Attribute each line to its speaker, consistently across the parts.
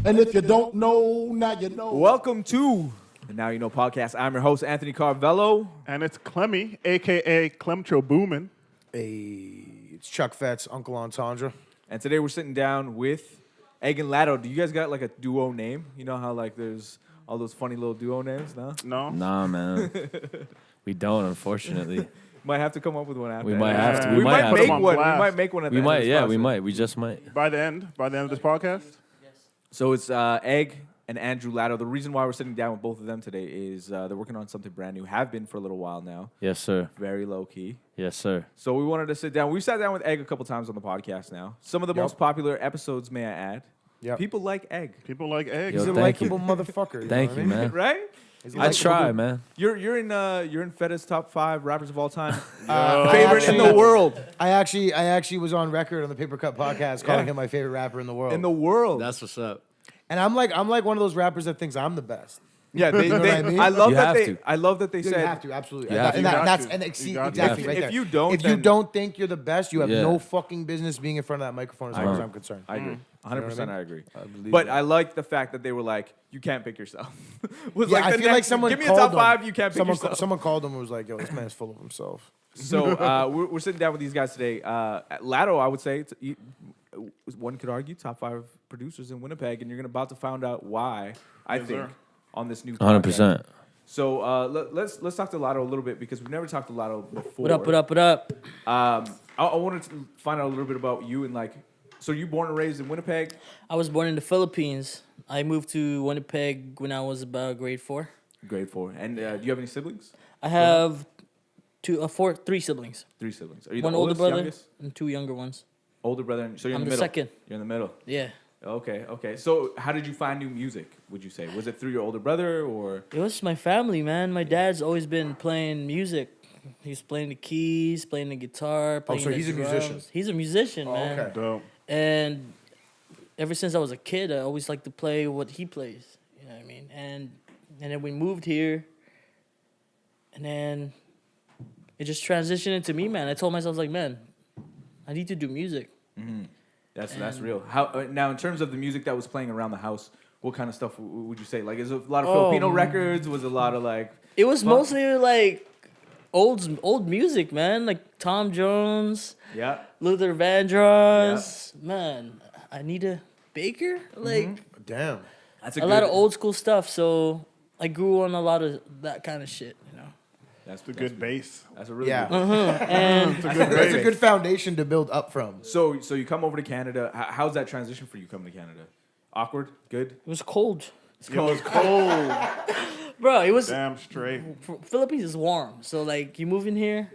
Speaker 1: And if you don't know, now you know.
Speaker 2: Welcome to the Now You Know podcast. I'm your host, Anthony Carvello.
Speaker 3: And it's Clemmy, a.k.a. Clemtro Boomin.
Speaker 4: Hey, it's Chuck Fett's Uncle Entendre.
Speaker 2: And today we're sitting down with Egg and Llado. Do you guys got like a duo name? You know how like there's all those funny little duo names, no?
Speaker 3: No?
Speaker 5: Nah, man. We don't, unfortunately.
Speaker 2: Might have to come up with one after.
Speaker 5: We might have to.
Speaker 2: We
Speaker 5: We
Speaker 2: might
Speaker 5: might
Speaker 2: make
Speaker 3: have to.
Speaker 2: one. We might make one at the
Speaker 5: We
Speaker 2: end
Speaker 5: might,
Speaker 2: of this
Speaker 5: yeah,
Speaker 2: process.
Speaker 5: we might. We just might.
Speaker 3: By the end of this podcast?
Speaker 2: So it's Egg and Andrew Llado. The reason why we're sitting down with both of them today is they're working on something brand new. Have been for a little while now.
Speaker 5: Yes, sir.
Speaker 2: Very low key.
Speaker 5: Yes, sir.
Speaker 2: So we wanted to sit down. We've sat down with Egg a couple times on the podcast now. Some of the most popular episodes, may I add.
Speaker 4: Yep.
Speaker 2: People like Egg.
Speaker 3: People like eggs.
Speaker 4: He's
Speaker 5: Yo,
Speaker 4: a
Speaker 5: thank you.
Speaker 4: likable motherfucker.
Speaker 5: Thank
Speaker 4: know
Speaker 5: you,
Speaker 4: what I mean?
Speaker 5: man.
Speaker 2: Right?
Speaker 4: He's a
Speaker 5: I
Speaker 4: likable
Speaker 5: try,
Speaker 4: dude.
Speaker 5: man.
Speaker 2: You're in Fettah's top 5 rappers of all time.
Speaker 4: I
Speaker 2: Favorite in the
Speaker 4: actually-
Speaker 2: world.
Speaker 4: I actually was on record on the Paper Cut podcast calling him my favorite rapper in the world.
Speaker 2: In the world.
Speaker 5: That's what's up.
Speaker 4: and I'm like one of those rappers that thinks I'm the best.
Speaker 2: Yeah, they,
Speaker 4: know what I mean?
Speaker 2: I love
Speaker 5: You
Speaker 2: that
Speaker 5: have
Speaker 2: they.
Speaker 5: to.
Speaker 2: I love that they
Speaker 4: You
Speaker 2: said.
Speaker 4: have to, absolutely.
Speaker 5: You have
Speaker 4: And
Speaker 5: to.
Speaker 4: that-
Speaker 3: You
Speaker 4: that's
Speaker 3: got
Speaker 4: and
Speaker 3: to.
Speaker 4: ex-
Speaker 3: You got to.
Speaker 4: exactly
Speaker 2: If-
Speaker 4: right
Speaker 2: if
Speaker 4: there.
Speaker 2: you don't,
Speaker 4: if you
Speaker 2: then-
Speaker 4: don't think you're the best, you have
Speaker 5: Yeah.
Speaker 4: no fucking business being in front of that microphone as far as I'm concerned.
Speaker 2: I agree. 100%. I agree.
Speaker 5: believe
Speaker 2: But
Speaker 5: it.
Speaker 2: I like the fact that they were like, you can't pick yourself. Was
Speaker 4: Yeah,
Speaker 2: like
Speaker 4: I
Speaker 2: the
Speaker 4: feel like
Speaker 2: next-
Speaker 4: someone
Speaker 2: give me a
Speaker 4: called
Speaker 2: top
Speaker 4: him.
Speaker 2: 5. You can't pick
Speaker 4: someone,
Speaker 2: yourself.
Speaker 4: someone called him and was like, "Yo, this man's full of himself."
Speaker 2: So we're sitting down with these guys today. Llado, I would say, one could argue, top 5 producers in Winnipeg, and you're about to find out why. I
Speaker 3: Yes,
Speaker 2: think
Speaker 3: sir.
Speaker 2: on this new
Speaker 5: 100%.
Speaker 2: podcast. So let's talk to Llado a little bit because we've never talked to Llado before.
Speaker 6: What up?
Speaker 2: I wanted to find out a little bit about you and like. So you born and raised in Winnipeg?
Speaker 6: I was born in the Philippines. I moved to Winnipeg when I was about grade 4.
Speaker 2: Grade 4. And do you have any siblings?
Speaker 6: I have 3 siblings.
Speaker 2: 3 siblings. Are you
Speaker 6: One
Speaker 2: the
Speaker 6: older
Speaker 2: oldest,
Speaker 6: brother
Speaker 2: youngest?
Speaker 6: and 2 younger ones.
Speaker 2: Older brother. So you're in
Speaker 6: I'm
Speaker 2: the
Speaker 6: the
Speaker 2: middle.
Speaker 6: second.
Speaker 2: You're in the middle.
Speaker 6: Yeah.
Speaker 2: Okay. So how did you find new music? Would you say was it through your older brother or?
Speaker 6: It was my family, man. My dad's always been playing music. He's playing the keys, playing the guitar, playing
Speaker 4: so
Speaker 6: the
Speaker 4: he's a
Speaker 6: drums.
Speaker 4: musician.
Speaker 6: He's a musician, man.
Speaker 4: okay.
Speaker 3: Dope.
Speaker 6: And ever since I was a kid, I always liked to play what he plays. You know what I mean? And then we moved here, and then it just transitioned into me, man. I told myself, like, man, I need to do music.
Speaker 2: That's real. How now in terms of the music that was playing around the house? What kind of stuff would you say? Like, is it a lot of Filipino records? Was it a lot of like?
Speaker 6: It was
Speaker 2: Fun.
Speaker 6: mostly like old music, man. Like Tom Jones,
Speaker 2: Yeah.
Speaker 6: Luther Vandross. Man, Anita Baker. Like
Speaker 4: Damn.
Speaker 2: That's
Speaker 6: a lot of old school stuff. So I grew on a lot of that kind of shit, you know.
Speaker 2: That's
Speaker 3: It's a good base.
Speaker 2: That's a really
Speaker 4: Yeah.
Speaker 2: good.
Speaker 6: And
Speaker 4: That's a good foundation to build up from.
Speaker 2: So you come over to Canada. How's that transition for you coming to Canada? Awkward? Good?
Speaker 6: it was cold.
Speaker 3: It was cold.
Speaker 6: Bro, it was
Speaker 3: Damn straight.
Speaker 6: Philippines is warm. So like you move in here,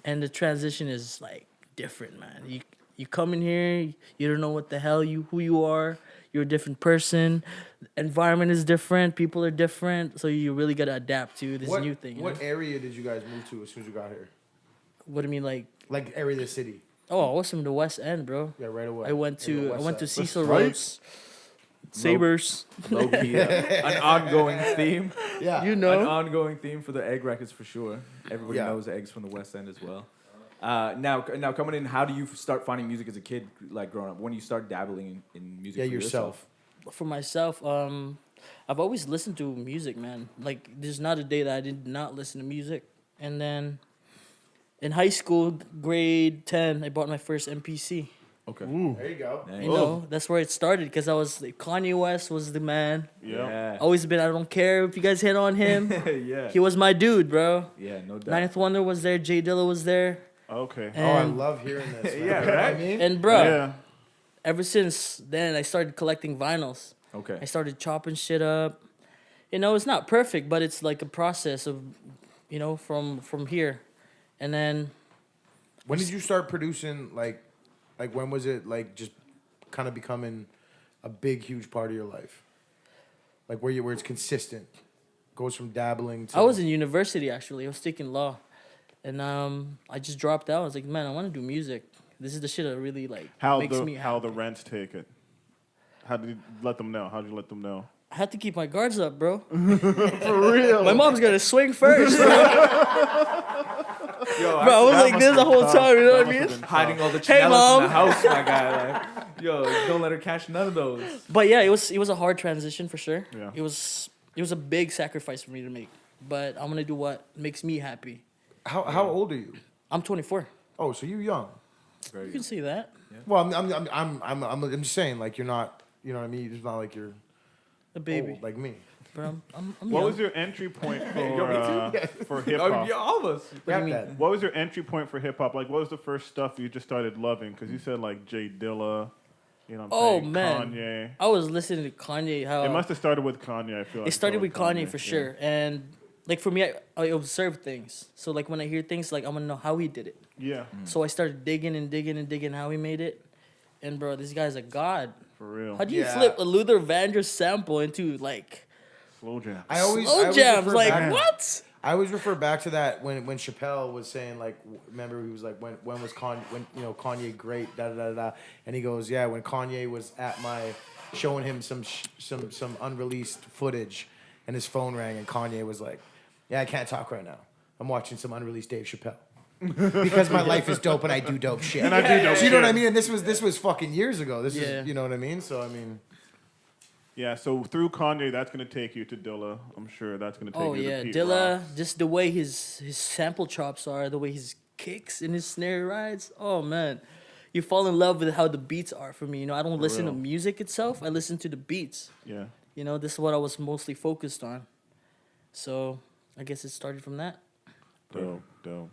Speaker 6: and the transition is like different, man. You come in here, you don't know what the hell who you are. You're a different person. Environment is different. People are different. So you really gotta adapt to this new thing. You
Speaker 4: What
Speaker 6: know?
Speaker 4: area did you guys move to as soon as you got here?
Speaker 6: What do you mean, like?
Speaker 4: Like area of the city.
Speaker 6: Oh, I was from the West End, bro.
Speaker 4: Yeah, right away.
Speaker 6: I went
Speaker 4: Yeah,
Speaker 6: to
Speaker 4: west side.
Speaker 6: Cecil
Speaker 3: right?
Speaker 6: Roads, Sabers.
Speaker 2: Low key, an ongoing theme.
Speaker 4: Yeah.
Speaker 6: You
Speaker 2: An
Speaker 6: know.
Speaker 2: ongoing theme for the Egg records for sure. Everybody
Speaker 4: Yeah.
Speaker 2: knows Eggs from the West End as well. Now coming in, how do you start finding music as a kid, like growing up? When do you start dabbling in music?
Speaker 4: Yeah,
Speaker 2: for
Speaker 4: yourself.
Speaker 6: For myself, I've always listened to music, man. Like, there's not a day that I did not listen to music. And then in high school, grade 10, I bought my first MPC.
Speaker 2: Okay.
Speaker 4: There you go.
Speaker 2: Dang.
Speaker 6: You know, that's where it started because I was Kanye West was the man.
Speaker 3: Yeah.
Speaker 6: Always been. I don't care if you guys hit on him.
Speaker 2: Yeah.
Speaker 6: He was my dude, bro.
Speaker 2: Yeah, no doubt.
Speaker 6: Ninth Wonder was there. Jay Dilla was there.
Speaker 3: Okay.
Speaker 4: Oh, I
Speaker 6: And,
Speaker 4: love hearing this. Man.
Speaker 2: Yeah,
Speaker 4: You know what I
Speaker 2: right?
Speaker 4: mean?
Speaker 6: and bro,
Speaker 3: Yeah.
Speaker 6: ever since then, I started collecting vinyls.
Speaker 2: Okay.
Speaker 6: I started chopping shit up. You know, it's not perfect, but it's like a process of, you know, from here, and then
Speaker 4: When did you start producing? Like when was it like just kind of becoming a big, huge part of your life? Like where it's consistent, goes from dabbling to.
Speaker 6: I was in university actually. I was taking law, and I just dropped out. I was like, man, I want to do music. This is the shit that really like makes me
Speaker 3: How
Speaker 6: happy.
Speaker 3: the rents take it? How did you let them know? How did you let them know?
Speaker 6: I had to keep my guards up, bro.
Speaker 3: For real.
Speaker 6: My mom's gonna swing first. Bro,
Speaker 2: Yo,
Speaker 6: I was like this the whole time. You know what I mean?
Speaker 2: hiding all the
Speaker 6: Hey,
Speaker 2: chinelas
Speaker 6: Mom.
Speaker 2: in the house, my guy. Like, yo, don't let her catch none of those.
Speaker 6: But yeah, it was a hard transition for sure.
Speaker 3: Yeah.
Speaker 6: It was a big sacrifice for me to make. But I'm gonna do what makes me happy.
Speaker 4: How old are you?
Speaker 6: I'm 24.
Speaker 4: Oh, so you young.
Speaker 6: You can see that.
Speaker 4: Well, I'm just saying, like, you're not, you know what I mean? It's not like you're
Speaker 6: A baby.
Speaker 4: old like me.
Speaker 6: But I'm
Speaker 3: What
Speaker 6: young.
Speaker 3: was your entry point for hip
Speaker 2: Oh,
Speaker 3: hop?
Speaker 2: yeah, all of us.
Speaker 4: Got
Speaker 6: mean?
Speaker 4: that.
Speaker 3: What was your entry point for hip hop? Like, what was the first stuff you just started loving? Because you said like Jay Dilla, you know what I'm
Speaker 6: Oh
Speaker 3: saying?
Speaker 6: man,
Speaker 3: Kanye.
Speaker 6: I was listening to Kanye. How
Speaker 3: It must have started with Kanye. I feel like
Speaker 6: it started with Kanye for
Speaker 3: yeah.
Speaker 6: sure. And like for me, I observe things. So like when I hear things, like I want to know how he did it.
Speaker 3: Yeah,
Speaker 6: So I started digging and digging and digging how he made it. And bro, this guy's a god.
Speaker 3: for real.
Speaker 6: How do you
Speaker 4: Yeah.
Speaker 6: flip a Luther Vandross sample into like
Speaker 3: Slow jam.
Speaker 4: I always
Speaker 6: jams?
Speaker 4: refer
Speaker 6: Like
Speaker 4: back-
Speaker 6: what?
Speaker 4: I always refer back to that when Chappelle was saying, like, remember he was like, when was Kanye great, da da da da, and he goes, yeah, when Kanye was at my showing him some unreleased footage, and his phone rang, and Kanye was like, yeah, I can't talk right now, I'm watching some unreleased Dave Chappelle. Because my life is dope and I do dope shit.
Speaker 3: And I do dope
Speaker 4: So you know what I
Speaker 3: shit.
Speaker 4: mean? And this was fucking years ago. This
Speaker 6: Yeah.
Speaker 4: is, you know what I mean? So I mean,
Speaker 3: Yeah, so through Kanye, that's gonna take you to Dilla. I'm sure that's gonna take
Speaker 6: Oh
Speaker 3: you
Speaker 6: yeah,
Speaker 3: to Pete
Speaker 6: Dilla.
Speaker 3: Rock.
Speaker 6: Just the way his sample chops are, the way his kicks and his snare rides. Oh man, you fall in love with how the beats are for me. You know, I don't listen to
Speaker 3: real.
Speaker 6: music itself. I listen to the beats.
Speaker 3: Yeah.
Speaker 6: You know, this is what I was mostly focused on. So I guess it started from that.
Speaker 3: Dope.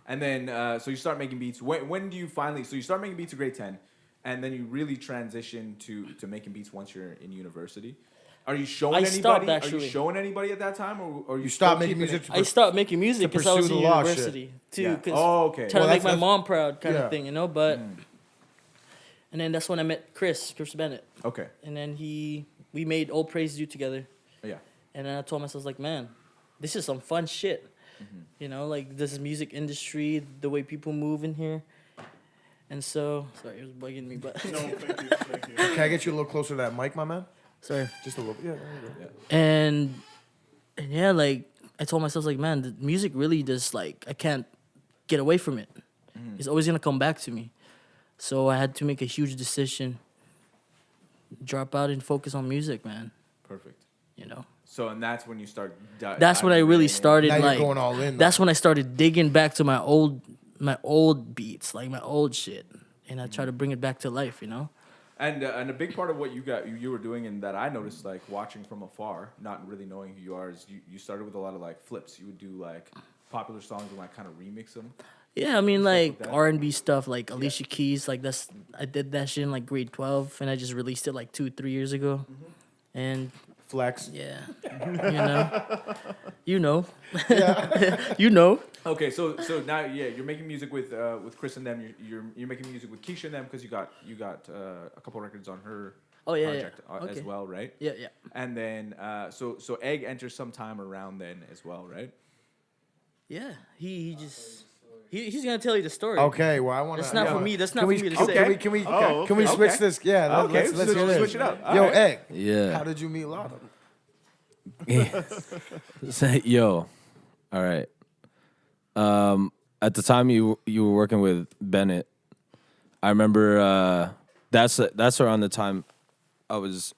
Speaker 2: And then, so you start making beats. When do you finally? So you start making beats in grade 10, and then you really transition to making beats once you're in university. Are you showing
Speaker 6: I
Speaker 2: anybody?
Speaker 6: stopped,
Speaker 2: Are
Speaker 6: actually.
Speaker 2: you showing anybody at that time, or
Speaker 4: you
Speaker 2: still
Speaker 4: stopped making
Speaker 2: keeping
Speaker 4: music.
Speaker 2: it-
Speaker 6: I stopped making music because I was
Speaker 4: pursue
Speaker 6: in
Speaker 4: the law shit.
Speaker 6: university too.
Speaker 2: Yeah.
Speaker 6: 'Cause
Speaker 2: Oh, okay.
Speaker 6: trying
Speaker 4: Well,
Speaker 6: to make my
Speaker 4: that's-
Speaker 6: mom proud, kind
Speaker 4: yeah.
Speaker 6: of thing, you know. But and then that's when I met Chris Bennett,
Speaker 2: Okay.
Speaker 6: and then we made Old Praise Due together.
Speaker 2: Yeah.
Speaker 6: And then I told myself, like, man, this is some fun shit. You know, like this music industry, the way people move in here. And so, sorry, it was bugging me, but
Speaker 3: No, thank you.
Speaker 4: Can I get you a little closer to that mic, my man?
Speaker 6: sorry.
Speaker 4: Just a little. Yeah. There you go.
Speaker 6: And yeah, like I told myself, like, man, the music really just like I can't get away from it. It's always gonna come back to me. So I had to make a huge decision, drop out and focus on music, man.
Speaker 2: Perfect.
Speaker 6: You know.
Speaker 2: So and that's when you start.
Speaker 6: That's when I really started
Speaker 4: Now
Speaker 6: like
Speaker 4: you're going all in.
Speaker 6: that's when I started digging back to my old beats, like my old shit, and I try to bring it back to life, you know.
Speaker 2: And a big part of what you were doing, and that I noticed, like watching from afar, not really knowing who you are, is you started with a lot of like flips. You would do like popular songs and like kind of remix them.
Speaker 6: Yeah, I mean like
Speaker 2: that.
Speaker 6: R&B stuff, like Alicia Keys, like I did that shit in like grade 12, and I just released it like 2-3 years ago, and
Speaker 4: Flex.
Speaker 6: yeah, you know, you know.
Speaker 2: Okay, so now you're making music with Chris and them. You're making music with Keisha and them because you got a couple records on her
Speaker 6: Oh yeah,
Speaker 2: project
Speaker 6: yeah. Okay.
Speaker 2: as well, right?
Speaker 6: Yeah.
Speaker 2: And then so Egg enters sometime around then as well, right?
Speaker 6: Yeah, he's gonna tell you the story.
Speaker 4: Okay. Well, I want to.
Speaker 6: That's not for me. That's not
Speaker 4: Can
Speaker 6: for
Speaker 4: we?
Speaker 6: me to
Speaker 4: Can
Speaker 6: say.
Speaker 4: we? Can we?
Speaker 3: Oh,
Speaker 4: Can we
Speaker 3: okay.
Speaker 4: switch
Speaker 2: Okay.
Speaker 4: this? Yeah.
Speaker 2: Okay,
Speaker 4: Let's hear this.
Speaker 2: switch it up. All
Speaker 4: Yo,
Speaker 2: right.
Speaker 4: Egg.
Speaker 5: Yeah.
Speaker 4: How did you meet Llado?
Speaker 5: Yo, all right. At the time you were working with Bennett, I remember that's around the time I was.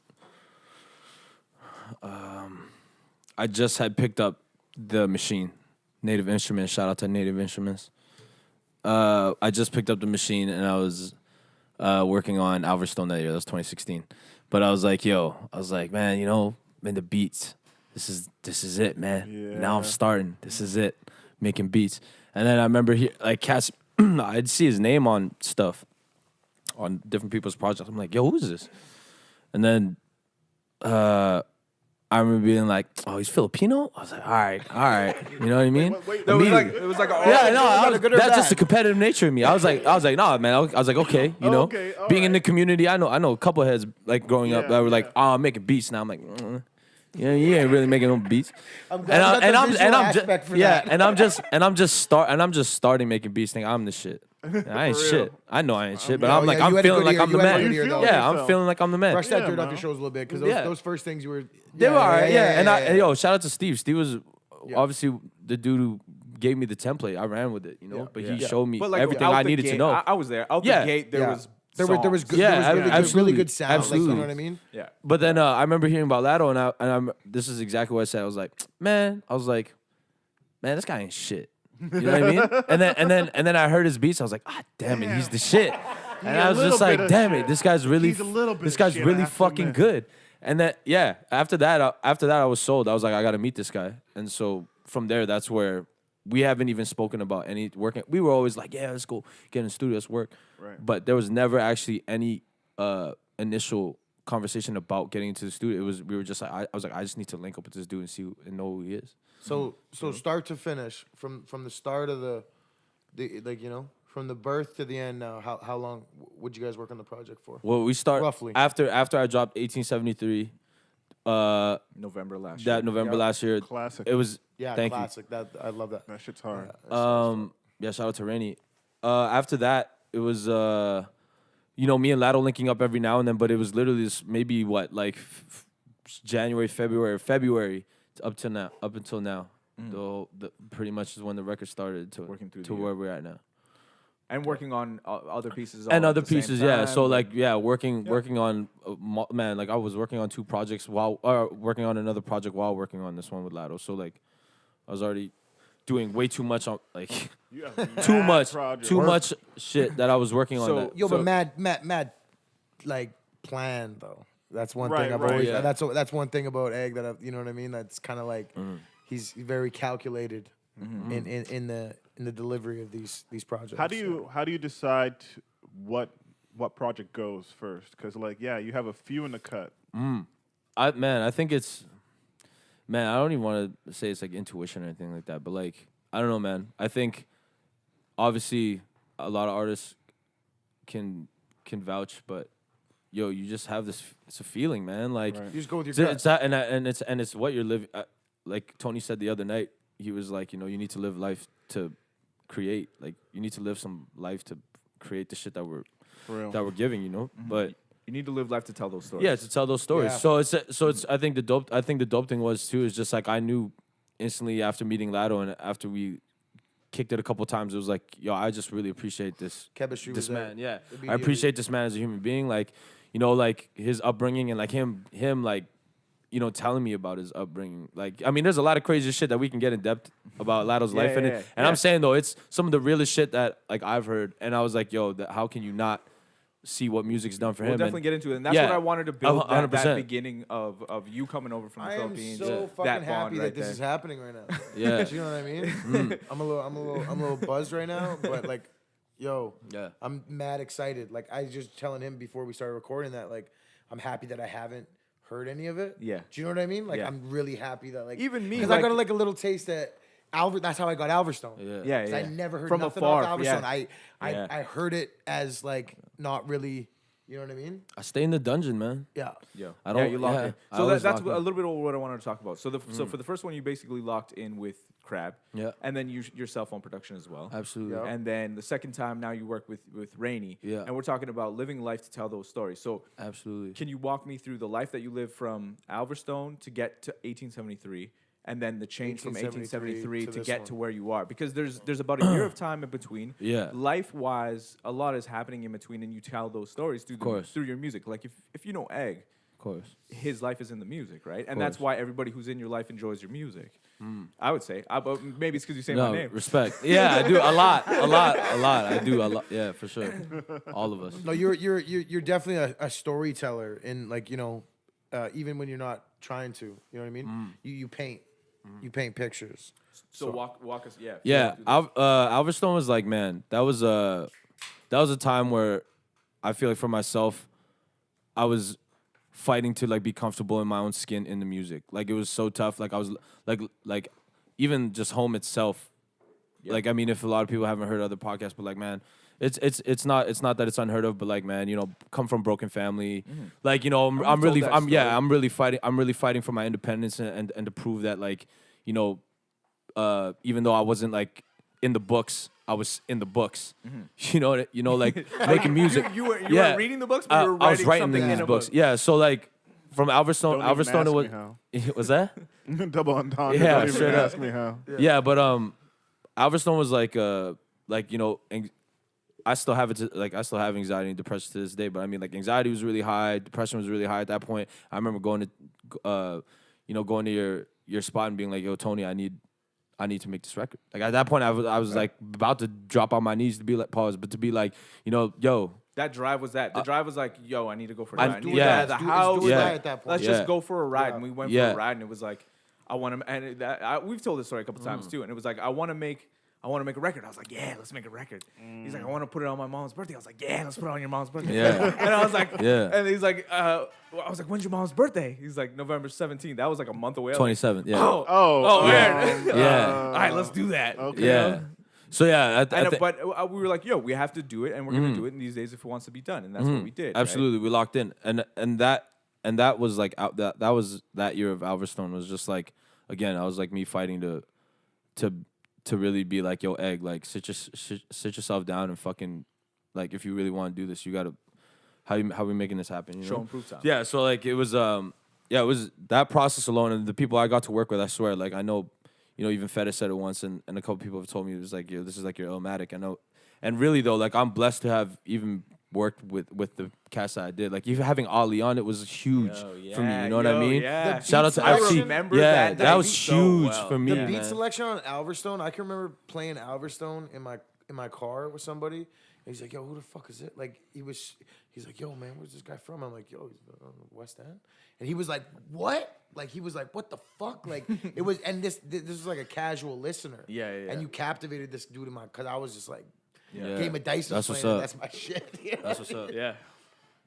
Speaker 5: I just had picked up the machine, Native Instruments. Shout out to Native Instruments. I just picked up the machine and I was working on Albert Stone that year. That was 2016. But I was like, man, you know, man, the beats. This is it, man.
Speaker 3: Yeah.
Speaker 5: Now I'm starting. This is it, making beats. And then I remember like Cass, I'd see his name on stuff, on different people's projects. I'm like, yo, who's this? And then I remember being like, oh, he's Filipino? I was like, all right. You know what I mean?
Speaker 2: It was like
Speaker 5: Yeah, no, that's just the competitive nature of me. I was like, nah, man. I was like, okay, you know,
Speaker 3: Okay, all
Speaker 5: being in
Speaker 3: right.
Speaker 5: the community, I know a couple heads like growing up
Speaker 3: Yeah,
Speaker 5: that were like,
Speaker 3: yeah.
Speaker 5: oh, I'm making beats now. I'm like, yeah, you ain't really making no beats.
Speaker 4: I'm glad you got the visual aspect for that.
Speaker 5: I'm just starting making beats. Thinking I'm the shit. I ain't
Speaker 3: For
Speaker 5: shit.
Speaker 3: real.
Speaker 5: I know I ain't shit, but
Speaker 4: Yeah,
Speaker 5: I'm like,
Speaker 4: yeah,
Speaker 5: I'm
Speaker 4: you had a
Speaker 5: feeling
Speaker 4: good
Speaker 5: like
Speaker 4: year.
Speaker 5: I'm the
Speaker 4: You had a
Speaker 5: man.
Speaker 4: good year, though.
Speaker 5: Yeah, I'm
Speaker 3: yourself.
Speaker 5: feeling like I'm the man.
Speaker 4: Brush that
Speaker 3: Yeah,
Speaker 4: dirt off
Speaker 3: man.
Speaker 4: your shoulders a little bit because
Speaker 5: Yeah.
Speaker 4: those first things you were.
Speaker 5: They were alright, yeah. And
Speaker 4: yeah.
Speaker 5: yo, shout out to Steve. Steve was obviously the dude who gave me the template. I ran with it, you know.
Speaker 4: Yeah.
Speaker 5: But
Speaker 4: Yeah.
Speaker 5: he showed me
Speaker 2: But like
Speaker 5: everything
Speaker 2: out
Speaker 5: I
Speaker 2: the
Speaker 5: needed
Speaker 2: gate,
Speaker 5: to know.
Speaker 2: I was there. Out
Speaker 5: Yeah.
Speaker 2: the gate, there
Speaker 4: Yeah.
Speaker 2: was
Speaker 4: There was good.
Speaker 5: Yeah,
Speaker 4: there was really good,
Speaker 5: absolutely.
Speaker 4: really good sound. Like,
Speaker 5: Absolutely.
Speaker 4: you know what I mean?
Speaker 2: Yeah.
Speaker 5: But then I remember hearing about Llado, and this is exactly what I said. I was like, man, this guy ain't shit. You know what I mean? And then I heard his beats. I was like, ah, damn it, he's the shit. And
Speaker 3: a
Speaker 5: I was
Speaker 3: little
Speaker 5: just like,
Speaker 3: bit of
Speaker 5: damn
Speaker 3: shit.
Speaker 5: it, this guy's really,
Speaker 3: He's a little bit
Speaker 5: this
Speaker 3: of
Speaker 5: guy's
Speaker 3: shit, I
Speaker 5: really
Speaker 3: have to
Speaker 5: fucking
Speaker 3: admit.
Speaker 5: good. And then after that, I was sold. I was like, I gotta meet this guy. And so from there, that's where we haven't even spoken about any working. We were always like, yeah, let's go get in the studio, let's work.
Speaker 3: Right.
Speaker 5: But there was never actually any initial conversation about getting into the studio. We were just like, I was like, I just need to link up with this dude and know who he is.
Speaker 4: So start to finish, from the start of the like, you know, from the birth to the end. Now, how long would you guys work on the project for?
Speaker 5: Well, we start
Speaker 4: Roughly.
Speaker 5: after I dropped 1873.
Speaker 2: November last year.
Speaker 5: That November last year.
Speaker 3: Classic.
Speaker 5: It was
Speaker 4: Yeah,
Speaker 5: thank
Speaker 4: classic. That I love that.
Speaker 3: That shit's hard.
Speaker 5: Yeah, shout out to Rainey. After that, it was you know, me and Llado linking up every now and then, but it was literally just maybe January, February up until now. The pretty much is when the record started to
Speaker 2: Working through
Speaker 5: to
Speaker 2: the
Speaker 5: where we're at now.
Speaker 2: And working on other pieces.
Speaker 5: And
Speaker 2: all
Speaker 5: other
Speaker 2: at the same
Speaker 5: pieces, yeah.
Speaker 2: time,
Speaker 5: So working on man, like I was working on two projects while working on another project while working on this one with Llado. So like I was already doing way too much on like
Speaker 3: You have
Speaker 5: too
Speaker 3: mad
Speaker 5: much
Speaker 3: projects.
Speaker 5: much shit that I was working on.
Speaker 2: So-
Speaker 5: That.
Speaker 4: Yo, but mad, like planned though. That's one
Speaker 3: Right,
Speaker 4: thing I've
Speaker 3: right,
Speaker 4: always.
Speaker 5: yeah.
Speaker 4: That's one thing about Egg that you know what I mean. That's kind of like he's very calculated in the delivery of these projects.
Speaker 3: How do you decide what project goes first? Because like you have a few in the cut.
Speaker 5: I think it's I don't even want to say it's like intuition or anything like that, but like I don't know, man. I think obviously a lot of artists can vouch, but yo, you just have this. It's a feeling, man. Like
Speaker 3: Right.
Speaker 4: You just go with your
Speaker 5: it's
Speaker 4: gut.
Speaker 5: that, and it's what you're living. Like Tony said the other night, he was like, you know, you need to live life to create. Like you need to live some life to create the shit that we're
Speaker 3: For real.
Speaker 5: giving, you know. But
Speaker 2: You need to live life to tell those stories.
Speaker 5: yeah, to tell those stories.
Speaker 4: Yeah.
Speaker 5: So it's. I think the dope thing was too is just like I knew instantly after meeting Llado and after we kicked it a couple times, it was like, yo, I just really appreciate this
Speaker 4: Chemistry was
Speaker 5: this
Speaker 4: there.
Speaker 5: man. Yeah, I
Speaker 4: Immediately.
Speaker 5: appreciate this man as a human being. Like, you know, like his upbringing and like him like, you know, telling me about his upbringing. Like, I mean, there's a lot of crazy shit that we can get in depth about Lado's life in it. And I'm saying though, it's some of the realest shit that like I've heard. And I was like, yo, how can you not see what music's done for
Speaker 2: We'll
Speaker 5: him?
Speaker 2: definitely
Speaker 5: And
Speaker 2: get into it. And that's
Speaker 5: yeah,
Speaker 2: what I wanted to build, that
Speaker 5: 100%.
Speaker 2: beginning of you coming over from the
Speaker 4: I am
Speaker 2: Philippines.
Speaker 4: so fucking
Speaker 2: that bond
Speaker 4: happy
Speaker 2: right
Speaker 4: that this
Speaker 2: there.
Speaker 4: is happening right now.
Speaker 5: Yeah.
Speaker 4: Do you know what I mean? I'm a little buzzed right now, but like, yo,
Speaker 5: Yeah.
Speaker 4: I'm mad excited. Like I was just telling him before we started recording that like I'm happy that I haven't heard any of it.
Speaker 2: Yeah.
Speaker 4: Do you know what I mean? Like
Speaker 2: Yeah.
Speaker 4: I'm really happy that like
Speaker 2: Even me,
Speaker 4: because I got
Speaker 2: like-
Speaker 4: a little taste at That's how I got Alverstone.
Speaker 5: Yeah.
Speaker 2: Yeah,
Speaker 4: 'Cause
Speaker 2: yeah.
Speaker 4: I never heard
Speaker 2: From
Speaker 4: nothing
Speaker 2: afar,
Speaker 4: off Alverstone.
Speaker 2: yeah.
Speaker 5: Yeah.
Speaker 4: I heard it as like not really. You know what I mean?
Speaker 5: I stay in the dungeon, man.
Speaker 4: Yeah.
Speaker 2: Yeah,
Speaker 5: I don't-
Speaker 2: Yeah, you locked
Speaker 5: yeah,
Speaker 2: in.
Speaker 5: I
Speaker 2: So
Speaker 5: always
Speaker 2: that's
Speaker 5: lock
Speaker 2: a
Speaker 5: in.
Speaker 2: little bit of what I wanted to talk about. So for the first one, you basically locked in with Crab.
Speaker 5: Yeah.
Speaker 2: And then your cell phone production as well.
Speaker 5: Absolutely.
Speaker 4: Yeah.
Speaker 2: And then the second time, now you work with Rainey.
Speaker 5: Yeah.
Speaker 2: And we're talking about living life to tell those stories. So
Speaker 5: Absolutely.
Speaker 2: can you walk me through the life that you lived from Alverstone to get to 1873? And then the change from
Speaker 4: 1873
Speaker 2: 1873
Speaker 4: to
Speaker 2: to
Speaker 4: this
Speaker 2: get
Speaker 4: one.
Speaker 2: to where you are, because there's about a year of time in between.
Speaker 5: Yeah.
Speaker 2: Life wise, a lot is happening in between, and you tell those stories through
Speaker 5: course.
Speaker 2: through your music. Like if you know Egg,
Speaker 5: Of course.
Speaker 2: his life is in the music, right? And that's
Speaker 5: course.
Speaker 2: why everybody who's in your life enjoys your music. I would say, but maybe it's because you say
Speaker 5: No,
Speaker 2: my name.
Speaker 5: respect. Yeah, I do a lot. I do a lot. Yeah, for sure. All of us.
Speaker 4: No, you're definitely a storyteller, and like even when you're not trying to, you know what I mean. You paint, you paint pictures.
Speaker 2: So walk us, yeah.
Speaker 5: Yeah,
Speaker 2: do this.
Speaker 5: Alverstone was like, man, that was a time where I feel like for myself, I was fighting to like be comfortable in my own skin in the music. Like it was so tough. Like I was like even just home itself. Like I mean, if a lot of people haven't heard other podcasts, but like man, it's not that it's unheard of, but like man, come from broken family. Like I'm
Speaker 2: told
Speaker 5: really
Speaker 2: that
Speaker 5: I'm
Speaker 2: story.
Speaker 5: I'm really fighting for my independence and to prove that like even though I wasn't like in the books. I was in the books. You know, like making music.
Speaker 2: You were reading the books, but you were
Speaker 5: I was writing
Speaker 2: something
Speaker 5: these
Speaker 2: in a
Speaker 5: books.
Speaker 2: book.
Speaker 5: Yeah, so like from Alverstone,
Speaker 3: Don't even ask
Speaker 5: was
Speaker 3: me how.
Speaker 5: was that?
Speaker 3: Double entendre.
Speaker 5: Yeah,
Speaker 3: Don't even
Speaker 5: straight up.
Speaker 3: ask me how.
Speaker 5: Yeah, but Alverstone was like you know, I still have I still have anxiety and depression to this day. But I mean, like anxiety was really high, depression was really high at that point. I remember going to going to your spot and being like, "Yo, Tony, I need to make this record." Like at that point, I was like about to drop on my knees to be like pause, but to be like, yo.
Speaker 2: That drive was that. The drive was like, yo, I need to go for a
Speaker 5: I-
Speaker 2: ride. I need
Speaker 5: yeah.
Speaker 2: to get out of the house.
Speaker 4: do it at that point.
Speaker 2: Let's
Speaker 5: Yeah.
Speaker 2: just go for a ride. And we went for
Speaker 5: Yeah.
Speaker 2: a ride, and it was like, I want to. And we've told this story a couple times too. And it was like, I want to make a record. I was like, yeah, let's make a record. He's like, I want to put it on my mom's birthday. I was like, yeah, let's put it on your mom's birthday.
Speaker 5: Yeah.
Speaker 2: And I was like,
Speaker 5: Yeah.
Speaker 2: And he's like, I was like, when's your mom's birthday? He's like, November 17th. That was like a month away. I was like,
Speaker 5: 27. Yeah.
Speaker 2: Oh, man.
Speaker 5: Yeah.
Speaker 2: All right, let's do that.
Speaker 3: Okay.
Speaker 5: Yeah. So yeah,
Speaker 2: But we were like, yo, we have to do it, and we're gonna do it in these days if it wants to be done, and that's what we did. right?
Speaker 5: absolutely, we locked in, and that was like that was that year of Alverstone was just like, again, I was like me fighting to really be like, yo, Egg, like sit yourself down and fucking, like, if you really want to do this, you gotta how we making this happen, you know?
Speaker 2: Show 'em proof time.
Speaker 5: Yeah, so like it was it was that process alone, and the people I got to work with, I swear, like I know, even Fettah said it once, and a couple people have told me it was like, yo, this is like your Illmatic. I know, and really though, like I'm blessed to have even worked with the cast that I did. Like even having Ali on it was huge for me. You know what I mean?
Speaker 2: Yeah.
Speaker 5: Shout out to
Speaker 2: I
Speaker 5: FC.
Speaker 2: remember
Speaker 5: Yeah,
Speaker 2: that
Speaker 5: that was
Speaker 2: beat so
Speaker 5: huge
Speaker 2: well.
Speaker 5: for me.
Speaker 4: The beat
Speaker 5: man.
Speaker 4: selection on Alverstone, I can remember playing Alverstone in my car with somebody. And he's like, yo, who the fuck is it? Like he's like, yo, man, where's this guy from? I'm like, yo, he's on the West End. And he was like, what? Like he was like, what the fuck? Like it was, and this was like a casual listener.
Speaker 2: Yeah.
Speaker 4: And you captivated this dude in my, cause I was just like,
Speaker 5: Yeah.
Speaker 4: Game of Dice was
Speaker 5: That's what's
Speaker 4: playing,
Speaker 5: up.
Speaker 4: that's my shit. You know?
Speaker 5: That's what's up.
Speaker 2: Yeah.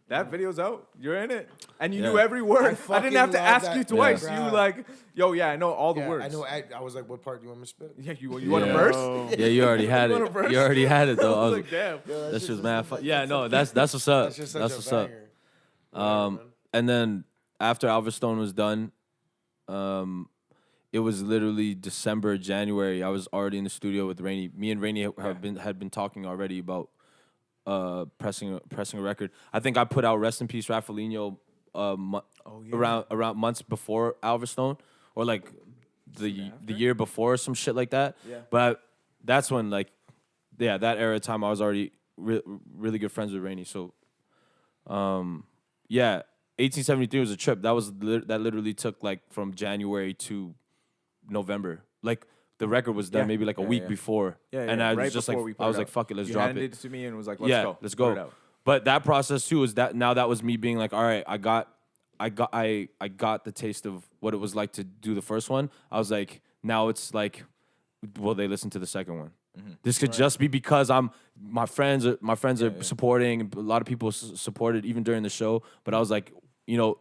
Speaker 2: That video's out. You're in it, and you
Speaker 5: Yeah.
Speaker 2: knew every word. I
Speaker 4: fucking
Speaker 2: didn't have to
Speaker 4: love
Speaker 2: ask
Speaker 4: that.
Speaker 2: you twice.
Speaker 4: Yeah.
Speaker 2: You like, yo, yeah, I know all the
Speaker 4: Yeah,
Speaker 2: words.
Speaker 4: I know. I was like, what part do you want me to spit?
Speaker 2: Yeah, you want a
Speaker 5: Yeah.
Speaker 2: verse?
Speaker 5: Yeah, you already had
Speaker 2: You want a
Speaker 5: it.
Speaker 2: verse?
Speaker 5: You already had it though.
Speaker 2: I was like, damn.
Speaker 5: that shit was mad fun. Yeah, no, that's what's up.
Speaker 4: That's just such
Speaker 5: That's
Speaker 4: a
Speaker 5: what's up.
Speaker 4: banger.
Speaker 5: And then after Alverstone was done, it was literally December, January. I was already in the studio with Rainey. Me and Rainey had been talking already about pressing a record. I think I put out Rest in Peace Raffaelino around months before Alverstone, or like the year before, some shit like that.
Speaker 2: Yeah.
Speaker 5: But that's when that era of time I was already really good friends with Rainey. So 1873 was a trip. That literally took like from January to November. Like the record was done maybe like a week before.
Speaker 2: Yeah,
Speaker 5: And I
Speaker 2: right
Speaker 5: was just like,
Speaker 2: before we put
Speaker 5: I was
Speaker 2: it
Speaker 5: like,
Speaker 2: out.
Speaker 5: fuck it, let's
Speaker 2: You
Speaker 5: drop
Speaker 2: handed
Speaker 5: it.
Speaker 2: to me and was like, let's
Speaker 5: Yeah,
Speaker 2: go.
Speaker 5: let's
Speaker 2: Put it
Speaker 5: go.
Speaker 2: out.
Speaker 5: But that process too is that now that was me being like, all right, I got the taste of what it was like to do the first one. I was like, now it's like, will they listen to the second one? This could just be because my friends are supporting. A lot of people supported even during the show. But I was like,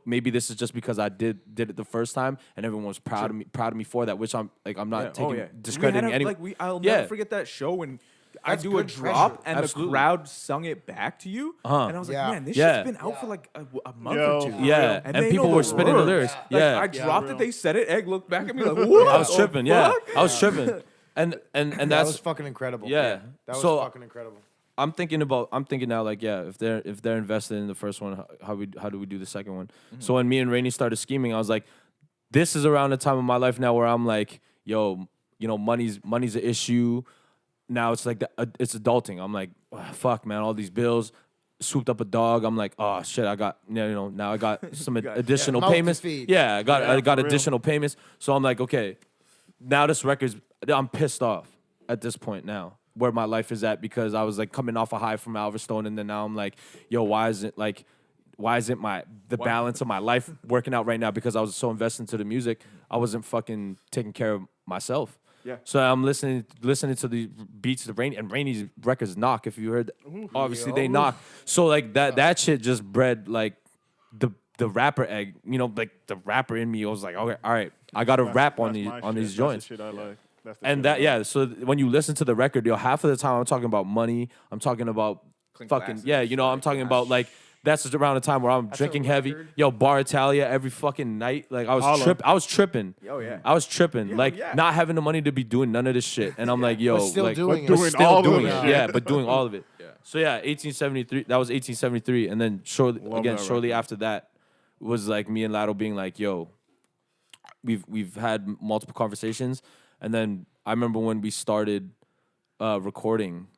Speaker 5: maybe this is just because I did it the first time, and everyone was proud of me for that. Which I'm not discrediting anyone.
Speaker 2: I'll never forget that show when I
Speaker 4: That's
Speaker 2: do a
Speaker 4: good
Speaker 2: drop
Speaker 4: pressure.
Speaker 2: and
Speaker 5: Absolutely.
Speaker 2: the crowd sung it back to you, and I was like,
Speaker 4: Yeah.
Speaker 2: man, this
Speaker 5: Yeah.
Speaker 2: shit's been out for like a month
Speaker 3: Yo,
Speaker 2: or two.
Speaker 3: for
Speaker 5: Yeah,
Speaker 2: And
Speaker 5: and
Speaker 2: they
Speaker 5: people
Speaker 2: know
Speaker 5: were
Speaker 2: the
Speaker 5: spitting the
Speaker 2: words.
Speaker 5: lyrics.
Speaker 2: Like,
Speaker 5: Yeah,
Speaker 2: I dropped
Speaker 3: real.
Speaker 2: it. They said it. Egg looked back at me like, what?
Speaker 5: I was
Speaker 2: the
Speaker 5: tripping. Yeah,
Speaker 2: fuck?
Speaker 5: I was tripping. And
Speaker 4: That
Speaker 5: that's
Speaker 4: was fucking incredible.
Speaker 5: Yeah.
Speaker 4: That was
Speaker 5: So-
Speaker 4: fucking incredible.
Speaker 5: I'm thinking now, like, yeah, if they're invested in the first one, how do we do the second one? So when me and Rainey started scheming, I was like, this is around the time of my life now where I'm like, yo, money's an issue. Now it's like it's adulting. I'm like, fuck, man, all these bills. Swooped up a dog. I'm like, oh shit, I got now I got some additional
Speaker 4: mouth to
Speaker 5: payments.
Speaker 4: feed.
Speaker 5: Yeah, I got
Speaker 3: for real.
Speaker 5: additional payments. So I'm like, okay, now this record's. I'm pissed off at this point now where my life is at, because I was like coming off a high from Alverstone, and then now I'm like, yo, why isn't the balance of my life working out right now? Because I was so invested into the music, I wasn't fucking taking care of myself.
Speaker 2: Yeah.
Speaker 5: So I'm listening to the beats of Rainey's records knock. If you heard, obviously they knock. So like that shit just bred like the rapper egg. Like the rapper in me. I was like, okay, all right, I got to rap on
Speaker 3: That's
Speaker 5: these
Speaker 3: my
Speaker 5: on
Speaker 3: shit.
Speaker 5: these joints.
Speaker 3: That's the shit I like. That's the
Speaker 5: And
Speaker 3: shit
Speaker 5: that
Speaker 3: I like.
Speaker 5: so when you listen to the record, half of the time I'm talking about money. I'm talking about
Speaker 2: Clink
Speaker 5: fucking
Speaker 2: glasses,
Speaker 5: I'm talking about like that's around the time where I'm drinking heavy.
Speaker 4: record.
Speaker 5: Yo, Bar Italia every fucking night. Like I was
Speaker 3: Holla.
Speaker 5: I was tripping.
Speaker 2: Oh, yeah.
Speaker 5: I was tripping.
Speaker 2: Yeah,
Speaker 5: like
Speaker 2: yeah.
Speaker 5: not having the money to be doing none of this shit. And I'm like, yo,
Speaker 4: But still
Speaker 5: like,
Speaker 4: doing it.
Speaker 5: but
Speaker 3: Doing
Speaker 5: still
Speaker 3: all of
Speaker 5: doing
Speaker 3: it.
Speaker 5: it.
Speaker 3: Yeah.
Speaker 5: Yeah, but doing all of it.
Speaker 2: Yeah.
Speaker 5: So yeah, 1873. That was 1873, and then shortly
Speaker 3: Love that
Speaker 5: shortly
Speaker 3: record.
Speaker 5: after that was like me and Llado being like, yo, we've had multiple conversations, and then I remember when we started recording,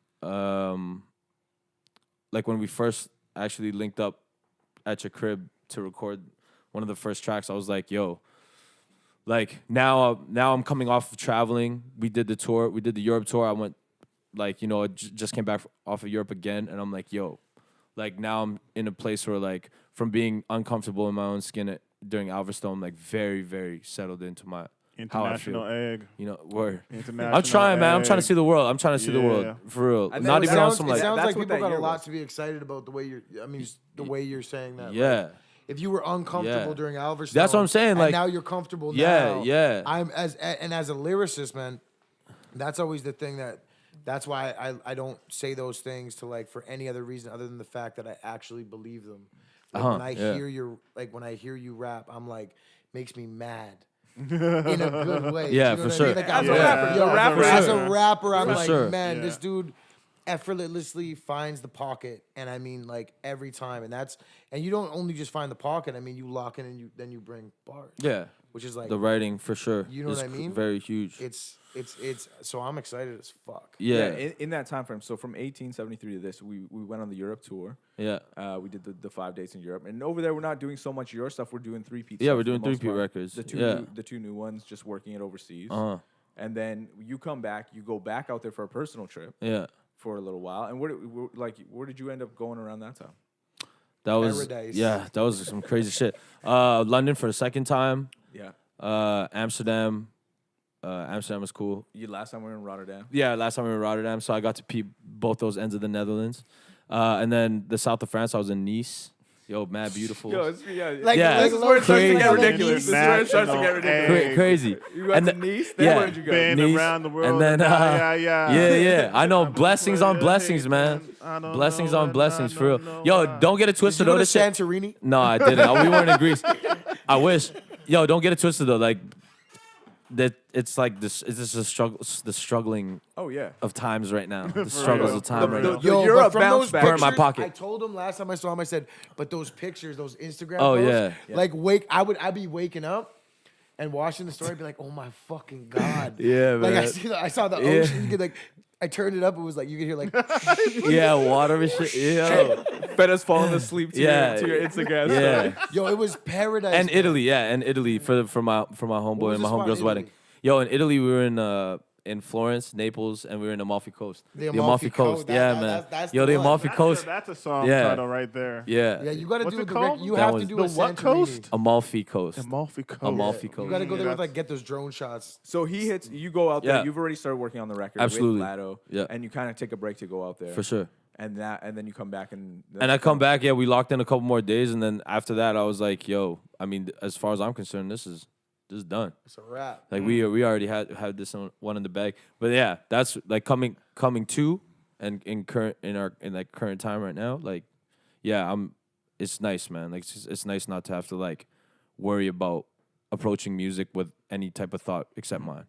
Speaker 5: like when we first actually linked up at your crib to record one of the first tracks, I was like, yo, like now I'm coming off of traveling. We did the tour, we did the Europe tour. I went, like, you know, I just came back off of Europe again, and I'm like, yo, like now I'm in a place where like from being uncomfortable in my own skin during Alverstone, like very, very settled into my how I
Speaker 3: International
Speaker 5: feel.
Speaker 3: egg.
Speaker 5: You know, word.
Speaker 3: International
Speaker 5: I'm trying, man. I'm trying to
Speaker 3: egg.
Speaker 5: see the world. I'm trying to see the
Speaker 3: Yeah.
Speaker 5: world for real.
Speaker 2: I think
Speaker 5: Not
Speaker 2: it
Speaker 5: even on
Speaker 4: sounds,
Speaker 5: some
Speaker 4: it
Speaker 5: like
Speaker 4: sounds
Speaker 2: That's
Speaker 4: like
Speaker 2: what
Speaker 4: people
Speaker 2: that
Speaker 4: got a
Speaker 2: year
Speaker 4: lot
Speaker 2: was.
Speaker 4: to be excited about the way you're. I mean, the way you're saying that.
Speaker 5: yeah.
Speaker 4: Like, if you were uncomfortable
Speaker 5: Yeah.
Speaker 4: during Alverstone,
Speaker 5: That's what I'm saying,
Speaker 4: and
Speaker 5: like-
Speaker 4: now you're comfortable.
Speaker 5: Yeah,
Speaker 4: now,
Speaker 5: yeah.
Speaker 4: I'm as a lyricist, man. That's always the thing that's why I don't say those things to like for any other reason other than the fact that I actually believe them. Like, when I
Speaker 5: yeah.
Speaker 4: when I hear you rap, I'm like makes me mad. In a good way.
Speaker 5: Yeah,
Speaker 4: Do you know
Speaker 5: for
Speaker 4: what I mean?
Speaker 5: sure.
Speaker 4: Like,
Speaker 2: As
Speaker 3: a rapper,
Speaker 4: yo,
Speaker 3: as a rapper,
Speaker 4: as
Speaker 3: sure.
Speaker 4: a rapper, I'm
Speaker 5: For
Speaker 4: like,
Speaker 5: sure.
Speaker 4: man,
Speaker 3: Yeah.
Speaker 4: this dude effortlessly finds the pocket, and I mean, like every time, and you don't only just find the pocket. I mean, you lock in and then you bring bars.
Speaker 5: Yeah.
Speaker 4: Which is like
Speaker 5: The writing for sure.
Speaker 4: You know
Speaker 5: is
Speaker 4: what I mean?
Speaker 5: Very huge.
Speaker 4: it's so I'm excited as fuck.
Speaker 5: Yeah.
Speaker 2: in that time frame. So from 1873 to this, we went on the Europe tour.
Speaker 5: Yeah.
Speaker 2: We did the 5 dates in Europe, and over there we're not doing so much your stuff. We're doing 3-peat.
Speaker 5: Yeah,
Speaker 2: stuff
Speaker 5: we're
Speaker 2: for the
Speaker 5: doing
Speaker 2: most
Speaker 5: 3-peat
Speaker 2: part.
Speaker 5: records.
Speaker 2: The two
Speaker 5: Yeah.
Speaker 2: the two new ones, just working it overseas.
Speaker 5: Uh-huh.
Speaker 2: And then you come back, you go back out there for a personal trip
Speaker 5: Yeah.
Speaker 2: for a little while. And where did you end up going around that time?
Speaker 5: That was
Speaker 4: Paradise.
Speaker 5: yeah, that was some crazy shit. London for the second time.
Speaker 2: Yeah,
Speaker 5: Amsterdam. Amsterdam was cool.
Speaker 2: last time we were in Rotterdam.
Speaker 5: Yeah, last time we were in Rotterdam, so I got to peep both those ends of the Netherlands. And then the south of France, I was in Nice. Yo, mad beautiful.
Speaker 4: Like,
Speaker 5: Yeah,
Speaker 4: like
Speaker 5: this is
Speaker 4: low
Speaker 5: where it starts to
Speaker 4: key,
Speaker 5: get
Speaker 4: like,
Speaker 2: ridiculous. This is where it starts to get ridiculous.
Speaker 5: Crazy.
Speaker 2: You went
Speaker 5: And
Speaker 2: to
Speaker 5: the-
Speaker 2: Nice. Then
Speaker 5: yeah.
Speaker 2: where did you go?
Speaker 3: Been
Speaker 5: Nice,
Speaker 3: around the world.
Speaker 5: and then
Speaker 3: yeah.
Speaker 5: I know blessings on blessings, man. Blessings on blessings for real. Yo, don't get it
Speaker 4: Did you
Speaker 5: twisted
Speaker 4: go
Speaker 5: though.
Speaker 4: to
Speaker 5: This shit.
Speaker 4: Santorini?
Speaker 5: No, I didn't. We weren't in Greece. I wish. Yo, don't get it twisted though. Like that, it's like this. It's just a struggle. The struggling
Speaker 2: Oh yeah.
Speaker 5: of times right now. The struggles
Speaker 3: real.
Speaker 5: of time right now.
Speaker 2: The Europe
Speaker 4: but from
Speaker 2: bounce
Speaker 4: those
Speaker 2: back.
Speaker 5: Burn my
Speaker 4: pictures,
Speaker 5: pocket.
Speaker 4: I told him last time I saw him, I said, but those pictures, those Instagram
Speaker 5: Oh,
Speaker 4: posts,
Speaker 5: yeah.
Speaker 4: like I'd be waking up and watching the story, I'd be like, oh my fucking God.
Speaker 5: Yeah,
Speaker 4: Like
Speaker 5: man.
Speaker 4: I saw the
Speaker 5: Yeah.
Speaker 4: ocean, you could like, I turned it up, it was like, you could hear like,
Speaker 5: Yeah, water and shit. Yo,
Speaker 2: Fettah's falling asleep to,
Speaker 5: Yeah.
Speaker 2: your Instagram.
Speaker 5: yeah.
Speaker 4: yo, it was paradise.
Speaker 5: And
Speaker 4: man.
Speaker 5: Italy, yeah, and Italy for my homeboy
Speaker 4: was
Speaker 5: and my
Speaker 4: the spot
Speaker 5: homegirl's
Speaker 4: in
Speaker 5: wedding.
Speaker 4: Italy?
Speaker 5: Yo, in Italy we were in Florence, Naples, and we were in the Amalfi Coast.
Speaker 4: The Amalfi Coast,
Speaker 5: yeah,
Speaker 4: that-
Speaker 5: man.
Speaker 4: that's
Speaker 5: Yo,
Speaker 4: the
Speaker 5: the
Speaker 4: one.
Speaker 5: Amalfi Coast,
Speaker 3: That's a song
Speaker 5: Yeah.
Speaker 3: title right there.
Speaker 5: yeah.
Speaker 4: Yeah, you got to
Speaker 3: What's
Speaker 4: do
Speaker 3: it
Speaker 4: the
Speaker 3: called?
Speaker 4: you
Speaker 5: That
Speaker 4: have
Speaker 5: was-
Speaker 4: to do
Speaker 3: The
Speaker 4: a
Speaker 3: what
Speaker 4: Santorini.
Speaker 3: coast?
Speaker 5: Amalfi Coast.
Speaker 3: Amalfi Coast.
Speaker 5: Amalfi
Speaker 4: You
Speaker 5: Coast.
Speaker 4: got to go there with
Speaker 3: that's-
Speaker 4: like get those drone shots.
Speaker 2: So he hits. You go out there.
Speaker 5: Yeah.
Speaker 2: You've already started working on the record.
Speaker 5: Absolutely.
Speaker 2: With Llado.
Speaker 5: Yeah.
Speaker 2: And you kind of take a break to go out there.
Speaker 5: For sure.
Speaker 2: And then you come back and.
Speaker 5: And I come back, yeah, we locked in a couple more days, and then after that, I was like, yo, I mean, as far as I'm concerned, this is done.
Speaker 4: It's a wrap.
Speaker 5: Like we already had this one in the bag. But yeah, that's like coming to and in current time right now. Like, yeah, it's nice, man. Like it's nice not to have to like worry about approaching music with any type of thought except mine.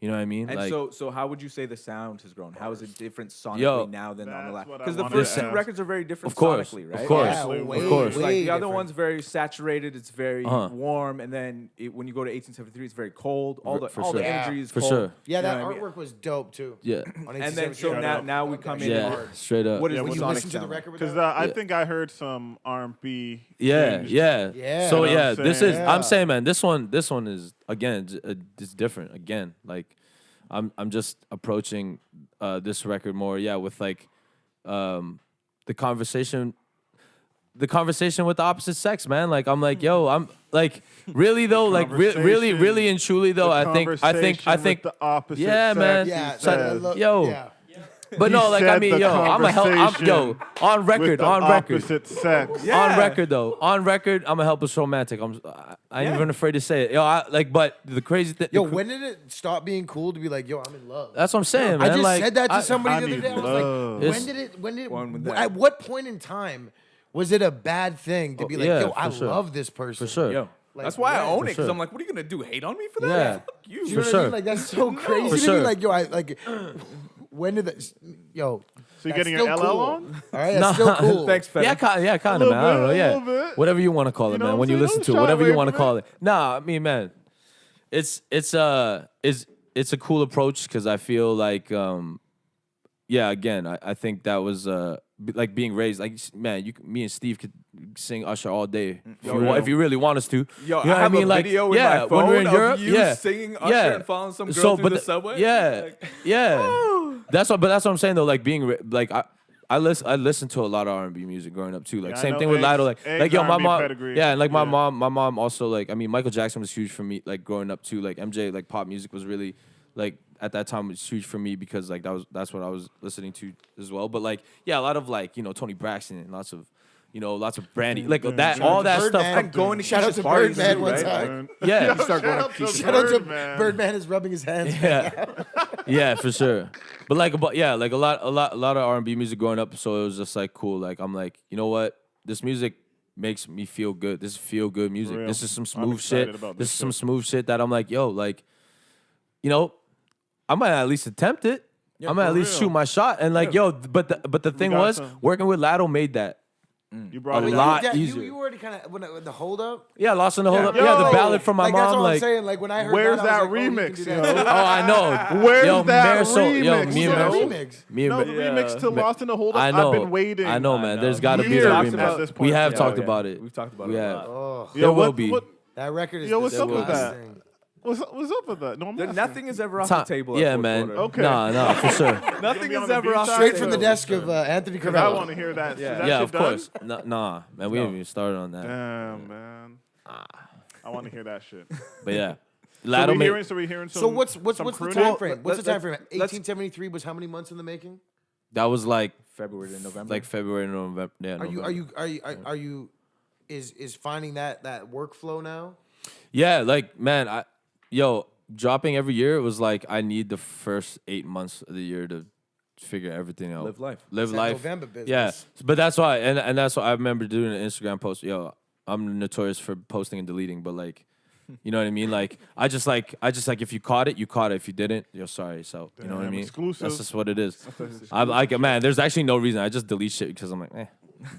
Speaker 5: You know what I mean?
Speaker 2: And
Speaker 5: like,
Speaker 2: so how would you say the sound has grown? How is it different sonically
Speaker 5: Yo.
Speaker 2: now than on the
Speaker 3: That's
Speaker 2: last?
Speaker 3: what I
Speaker 2: Because the
Speaker 3: wanted
Speaker 2: first
Speaker 3: to
Speaker 2: two
Speaker 3: ask.
Speaker 2: records are very different
Speaker 5: Of course,
Speaker 2: sonically, right?
Speaker 5: of course,
Speaker 4: Yeah,
Speaker 5: of
Speaker 4: way,
Speaker 5: course.
Speaker 2: Like
Speaker 4: way
Speaker 2: the other
Speaker 4: different.
Speaker 2: one's very saturated. It's very
Speaker 5: Uh-huh.
Speaker 2: warm, and then when you go to 1873, it's very cold. All the
Speaker 5: For
Speaker 2: all the
Speaker 5: sure.
Speaker 2: energy is
Speaker 5: For
Speaker 2: cold.
Speaker 5: sure.
Speaker 4: Yeah,
Speaker 2: You know
Speaker 4: that
Speaker 2: what I mean?
Speaker 4: artwork was dope too.
Speaker 5: yeah,
Speaker 4: On
Speaker 2: And then so
Speaker 4: 1873.
Speaker 2: now we come in.
Speaker 5: yeah,
Speaker 2: and
Speaker 5: straight up.
Speaker 2: what is
Speaker 3: Yeah,
Speaker 2: the
Speaker 4: When you
Speaker 2: sonic
Speaker 4: listen to the
Speaker 2: sound?
Speaker 4: record with
Speaker 3: Because
Speaker 4: that?
Speaker 3: I
Speaker 5: Yeah.
Speaker 3: think I heard some R&B.
Speaker 5: Yeah,
Speaker 3: tinged.
Speaker 5: yeah,
Speaker 4: Yeah.
Speaker 5: So
Speaker 3: You know
Speaker 5: yeah,
Speaker 3: what I'm
Speaker 5: this
Speaker 3: saying?
Speaker 5: is.
Speaker 4: Yeah.
Speaker 5: I'm saying, man, this one is again, it's different. Again, like, I'm just approaching this record more, yeah, with like, the conversation with the opposite sex, man. Like, I'm like, yo, I'm like, really though, like, really and truly though, I think,
Speaker 3: Conversation with the opposite
Speaker 5: Yeah, man.
Speaker 3: sex,
Speaker 4: Yeah,
Speaker 3: he
Speaker 5: So-
Speaker 3: says.
Speaker 5: yo.
Speaker 4: yeah.
Speaker 5: but no, like, I
Speaker 3: said
Speaker 5: mean,
Speaker 3: the
Speaker 5: yo, I'm
Speaker 3: conversation
Speaker 5: on
Speaker 3: with
Speaker 5: record,
Speaker 3: the
Speaker 5: on record.
Speaker 3: opposite sex.
Speaker 2: Yeah.
Speaker 5: On record, I'm a helpless romantic. I ain't even afraid to say it. Yo, but the crazy thing.
Speaker 4: Yo, when did it stop being cool to be like, yo, I'm in love?
Speaker 5: That's what I'm saying, man.
Speaker 4: I just
Speaker 5: like,
Speaker 4: said that to somebody
Speaker 3: I
Speaker 4: the other
Speaker 3: need
Speaker 4: day. I was
Speaker 3: love.
Speaker 4: like,
Speaker 5: It's-
Speaker 4: when did
Speaker 2: When
Speaker 4: it?
Speaker 2: that-
Speaker 4: At what point in time Was it a bad thing to be like,
Speaker 5: yeah,
Speaker 4: yo, I
Speaker 5: for sure.
Speaker 4: love this person?
Speaker 5: For sure.
Speaker 2: Yo,
Speaker 4: Like,
Speaker 2: that's why I
Speaker 4: yeah.
Speaker 2: own
Speaker 5: For
Speaker 2: it because
Speaker 5: sure.
Speaker 2: I'm like, what are you gonna do? Hate on me for that?
Speaker 5: Yeah.
Speaker 2: Fuck you.
Speaker 4: You
Speaker 5: For
Speaker 4: know what I
Speaker 5: sure.
Speaker 4: mean? Like that's so crazy
Speaker 5: For
Speaker 4: to
Speaker 5: sure.
Speaker 4: me. Like, yo, I like. When did that? Yo.
Speaker 3: So you're
Speaker 4: that's
Speaker 3: getting your
Speaker 4: still
Speaker 3: LL
Speaker 4: cool.
Speaker 3: on?
Speaker 4: All right, that's still cool.
Speaker 2: Thanks, Fettah.
Speaker 5: Yeah, kind of,
Speaker 3: little
Speaker 5: man. I don't know.
Speaker 3: bit, a
Speaker 5: Yeah,
Speaker 3: little bit.
Speaker 5: whatever you want to call it,
Speaker 3: You know
Speaker 5: man.
Speaker 3: what
Speaker 5: When
Speaker 3: I'm
Speaker 5: you
Speaker 3: saying?
Speaker 5: listen
Speaker 3: Don't
Speaker 5: to it,
Speaker 3: shy
Speaker 5: whatever
Speaker 3: away
Speaker 5: you want to
Speaker 3: from
Speaker 5: call it. Nah, I mean, man, it's a cool approach because I feel like, yeah, again, I think that was like being raised. Like, man, me and Steve could sing Usher all day if you really want us to.
Speaker 2: Yo,
Speaker 5: you know
Speaker 2: I have
Speaker 5: what I mean?
Speaker 2: a
Speaker 5: Like,
Speaker 2: video in
Speaker 5: yeah,
Speaker 2: my phone
Speaker 5: when we're in
Speaker 2: of
Speaker 5: Europe,
Speaker 2: you
Speaker 5: yeah,
Speaker 2: singing Usher
Speaker 5: yeah.
Speaker 2: and following some girl
Speaker 5: So,
Speaker 2: through
Speaker 5: but
Speaker 2: the
Speaker 5: the-
Speaker 2: subway.
Speaker 5: Yeah,
Speaker 2: Like,
Speaker 5: yeah. That's what I'm saying though. Like being like I listen to a lot of R&B music growing up too. Like
Speaker 3: Yeah, I
Speaker 5: same
Speaker 3: know
Speaker 5: thing with
Speaker 3: Eggs-
Speaker 5: Llado. Like
Speaker 3: Eggs
Speaker 5: yo, my
Speaker 3: R&B
Speaker 5: mom.
Speaker 3: pedigree.
Speaker 5: Yeah, and like my
Speaker 3: Yeah.
Speaker 5: mom also like. I mean, Michael Jackson was huge for me. Like growing up too. Like MJ, like pop music was really like at that time was huge for me because like that's what I was listening to as well. But like yeah, a lot of like Tony Braxton and lots of Brandy, like that, all that stuff.
Speaker 4: Birdman.
Speaker 2: and going to
Speaker 4: Shout out
Speaker 2: Keisha's
Speaker 4: to
Speaker 2: parties
Speaker 4: Birdman
Speaker 2: too,
Speaker 4: one
Speaker 2: right?
Speaker 4: time.
Speaker 5: Yeah,
Speaker 2: You start going to Keisha's
Speaker 4: Shout out to
Speaker 3: Birdman.
Speaker 4: Birdman is rubbing his hands.
Speaker 5: yeah, for sure. But like a lot of R&B music growing up. So it was just like cool. Like I'm like, you know what? This music makes me feel good. This is feel good music.
Speaker 3: real.
Speaker 5: This is some
Speaker 3: I'm
Speaker 5: smooth
Speaker 3: excited
Speaker 5: shit.
Speaker 3: about
Speaker 5: This
Speaker 3: this
Speaker 5: is some
Speaker 3: shit.
Speaker 5: smooth shit that I'm like, yo, like, I might at least attempt it. I might
Speaker 3: for
Speaker 5: at least
Speaker 3: real.
Speaker 5: shoot my shot. And like, yo, but the thing
Speaker 3: got
Speaker 5: was,
Speaker 3: some.
Speaker 5: working with Llado made that
Speaker 3: You brought
Speaker 5: a
Speaker 3: it
Speaker 5: lot
Speaker 3: up.
Speaker 4: Yeah,
Speaker 5: easier.
Speaker 4: you already kind of when the hold up.
Speaker 5: Yeah, Lost in the Hold Up.
Speaker 3: Yo,
Speaker 5: Yeah, the ballad from my
Speaker 4: like, That's
Speaker 5: mom.
Speaker 4: all I'm
Speaker 5: Like,
Speaker 4: saying. Like when I heard
Speaker 3: Where's
Speaker 4: that,
Speaker 3: that
Speaker 4: I was like,
Speaker 3: remix,
Speaker 4: oh,
Speaker 3: yo?
Speaker 4: that.
Speaker 5: oh, I know.
Speaker 3: Where's
Speaker 5: yo,
Speaker 3: that
Speaker 5: Marisol, yo,
Speaker 3: remix,
Speaker 5: me and
Speaker 3: yo?
Speaker 5: Marisol.
Speaker 4: Remix.
Speaker 5: Me and
Speaker 3: No, the remix to Lost in the Hold Up.
Speaker 5: I know.
Speaker 3: I've been waiting.
Speaker 5: I know, man.
Speaker 2: know.
Speaker 5: There's got to be
Speaker 3: Years
Speaker 5: that
Speaker 3: at
Speaker 5: remix.
Speaker 3: this
Speaker 5: We
Speaker 3: point.
Speaker 5: have
Speaker 3: Yeah,
Speaker 5: talked
Speaker 2: yeah.
Speaker 5: about it.
Speaker 2: We've talked about
Speaker 5: We
Speaker 2: it a
Speaker 5: have.
Speaker 2: lot.
Speaker 4: Oh,
Speaker 5: There will
Speaker 3: what-
Speaker 5: be.
Speaker 3: what-
Speaker 4: that record is
Speaker 3: Yo, what's up with
Speaker 4: disgusting.
Speaker 3: that? What's up with that? No, I'm asking.
Speaker 2: Nothing is ever off the table. at
Speaker 5: Yeah,
Speaker 2: fourth
Speaker 5: man.
Speaker 2: quarter.
Speaker 3: Okay.
Speaker 5: Nah, for sure.
Speaker 2: Nothing
Speaker 3: be on
Speaker 2: is
Speaker 3: the
Speaker 2: ever
Speaker 3: B
Speaker 2: off the
Speaker 3: side?
Speaker 4: Straight
Speaker 2: table.
Speaker 4: from the desk of Anthony
Speaker 3: Because I
Speaker 4: Carvello.
Speaker 3: want to hear that.
Speaker 2: Yeah.
Speaker 3: Is that
Speaker 5: Yeah,
Speaker 3: shit
Speaker 5: of course.
Speaker 3: done?
Speaker 5: Nah, man. We haven't even started on that.
Speaker 3: Damn, man. I want to hear that shit.
Speaker 5: But yeah.
Speaker 3: So
Speaker 5: Llado
Speaker 3: we
Speaker 5: made.
Speaker 3: hearing some.
Speaker 4: So what's the
Speaker 3: some crooning?
Speaker 4: time frame? What's the
Speaker 2: let's-
Speaker 4: time frame?
Speaker 2: let's-
Speaker 4: 1873 was how many months in the making?
Speaker 5: That was like
Speaker 2: February to November.
Speaker 5: February, November. Yeah,
Speaker 4: Are you is finding that workflow now?
Speaker 5: Yeah, like man, dropping every year was like I need the first 8 months of the year to figure everything out.
Speaker 2: Live life.
Speaker 5: Live
Speaker 4: It's that
Speaker 5: life.
Speaker 4: November business.
Speaker 5: Yeah, but that's why, and that's why I remember doing an Instagram post. Yo, I'm notorious for posting and deleting, but like, you know what I mean? Like, I just like if you caught it, you caught it. If you didn't, you're sorry. So you know what I
Speaker 3: Damn,
Speaker 5: mean?
Speaker 3: exclusive.
Speaker 5: That's just what it is. I'm like, man, there's actually no reason. I just delete shit because I'm like,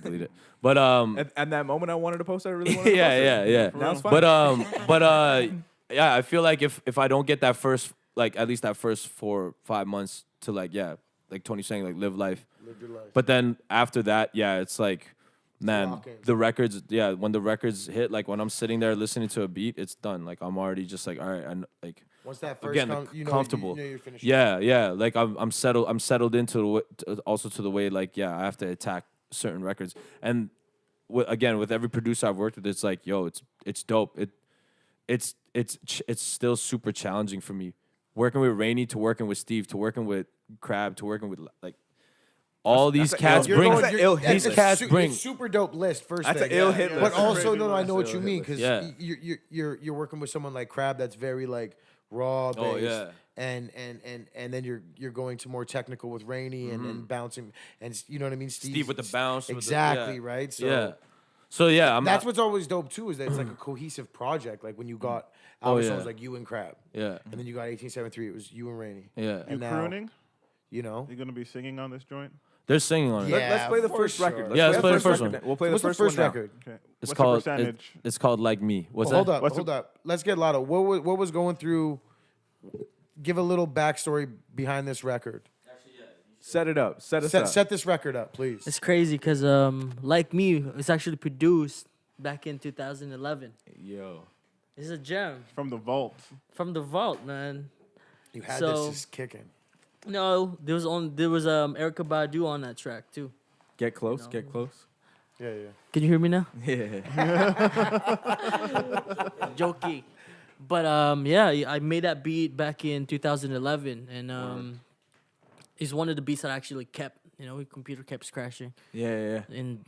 Speaker 5: delete it. But
Speaker 2: And that moment I wanted to post, I really wanted to post
Speaker 5: yeah.
Speaker 2: it. Now it's fine.
Speaker 5: But yeah, I feel like if I don't get that first, like at least that first 4 or 5 months to like Tony's saying, like live life.
Speaker 4: Live your life.
Speaker 5: But then after that, yeah, it's like, man,
Speaker 4: lock in.
Speaker 5: the records, yeah, when the records hit, like when I'm sitting there listening to a beat, it's done. Like I'm already just like, all right, and like
Speaker 4: Once that first
Speaker 5: again, comfortable.
Speaker 4: You know you're finished.
Speaker 5: Yeah. Like I'm settled. I'm settled into also to the way like I have to attack certain records. And again, with every producer I've worked with, it's like, yo, it's dope. It's still super challenging for me. Working with Rainey to working with Steve to working with Crab to working with like all these cats
Speaker 2: You're
Speaker 5: bring.
Speaker 2: going to ill hit
Speaker 5: These
Speaker 2: list.
Speaker 5: cats bring.
Speaker 4: It's super dope list. First
Speaker 2: That's
Speaker 4: thing.
Speaker 2: an ill hit
Speaker 3: yeah.
Speaker 2: list.
Speaker 4: But also,
Speaker 3: Crazy
Speaker 4: no, I know
Speaker 3: list.
Speaker 4: what you mean because
Speaker 5: Yeah.
Speaker 4: you're working with someone like Crab that's very like raw based,
Speaker 5: Oh, yeah.
Speaker 4: and then you're going to more technical with Rainey and bouncing and you know what I mean.
Speaker 5: Steve with the bounce. with the-
Speaker 4: exactly
Speaker 5: yeah.
Speaker 4: right. So
Speaker 5: Yeah. So yeah,
Speaker 4: that's what's always dope too is that it's like a cohesive project. Like when you got Albert
Speaker 5: yeah.
Speaker 4: was like you and Crab,
Speaker 5: Yeah.
Speaker 4: and then you got 1873. It was you and Rainey.
Speaker 5: Yeah.
Speaker 3: You
Speaker 4: And now,
Speaker 3: crooning?
Speaker 4: you know.
Speaker 3: You gonna be singing on this joint?
Speaker 5: They're singing on it.
Speaker 4: Yeah.
Speaker 2: Let's play the
Speaker 4: for
Speaker 2: first
Speaker 4: sure.
Speaker 2: record.
Speaker 5: Yeah, let's play the first
Speaker 2: record.
Speaker 5: one.
Speaker 2: We'll play
Speaker 4: What's
Speaker 2: the
Speaker 4: the
Speaker 2: first
Speaker 4: first
Speaker 2: one now.
Speaker 4: record?
Speaker 3: Okay.
Speaker 5: It's
Speaker 3: What's
Speaker 5: called
Speaker 3: the percentage?
Speaker 5: it's called Like Me. What's
Speaker 4: Well,
Speaker 5: that?
Speaker 4: hold up. Let's get Llado. What was going through? Give a little backstory behind this record.
Speaker 2: Set it up. Set us up.
Speaker 4: Set this record up, please.
Speaker 6: It's crazy because Like Me, it's actually produced back in 2011.
Speaker 2: Yo.
Speaker 6: It's a gem
Speaker 3: From the vault.
Speaker 6: from the vault, man.
Speaker 4: You had
Speaker 6: So-
Speaker 4: this just kicking.
Speaker 6: No, there was Erykah Badu on that track too.
Speaker 2: Get close. Get close.
Speaker 4: Yeah.
Speaker 6: Can you hear me now?
Speaker 2: Yeah.
Speaker 6: Jokey. But yeah, I made that beat back in 2011, and it's one of the beats that I actually kept. You know, the computer kept crashing,
Speaker 2: Yeah.
Speaker 6: and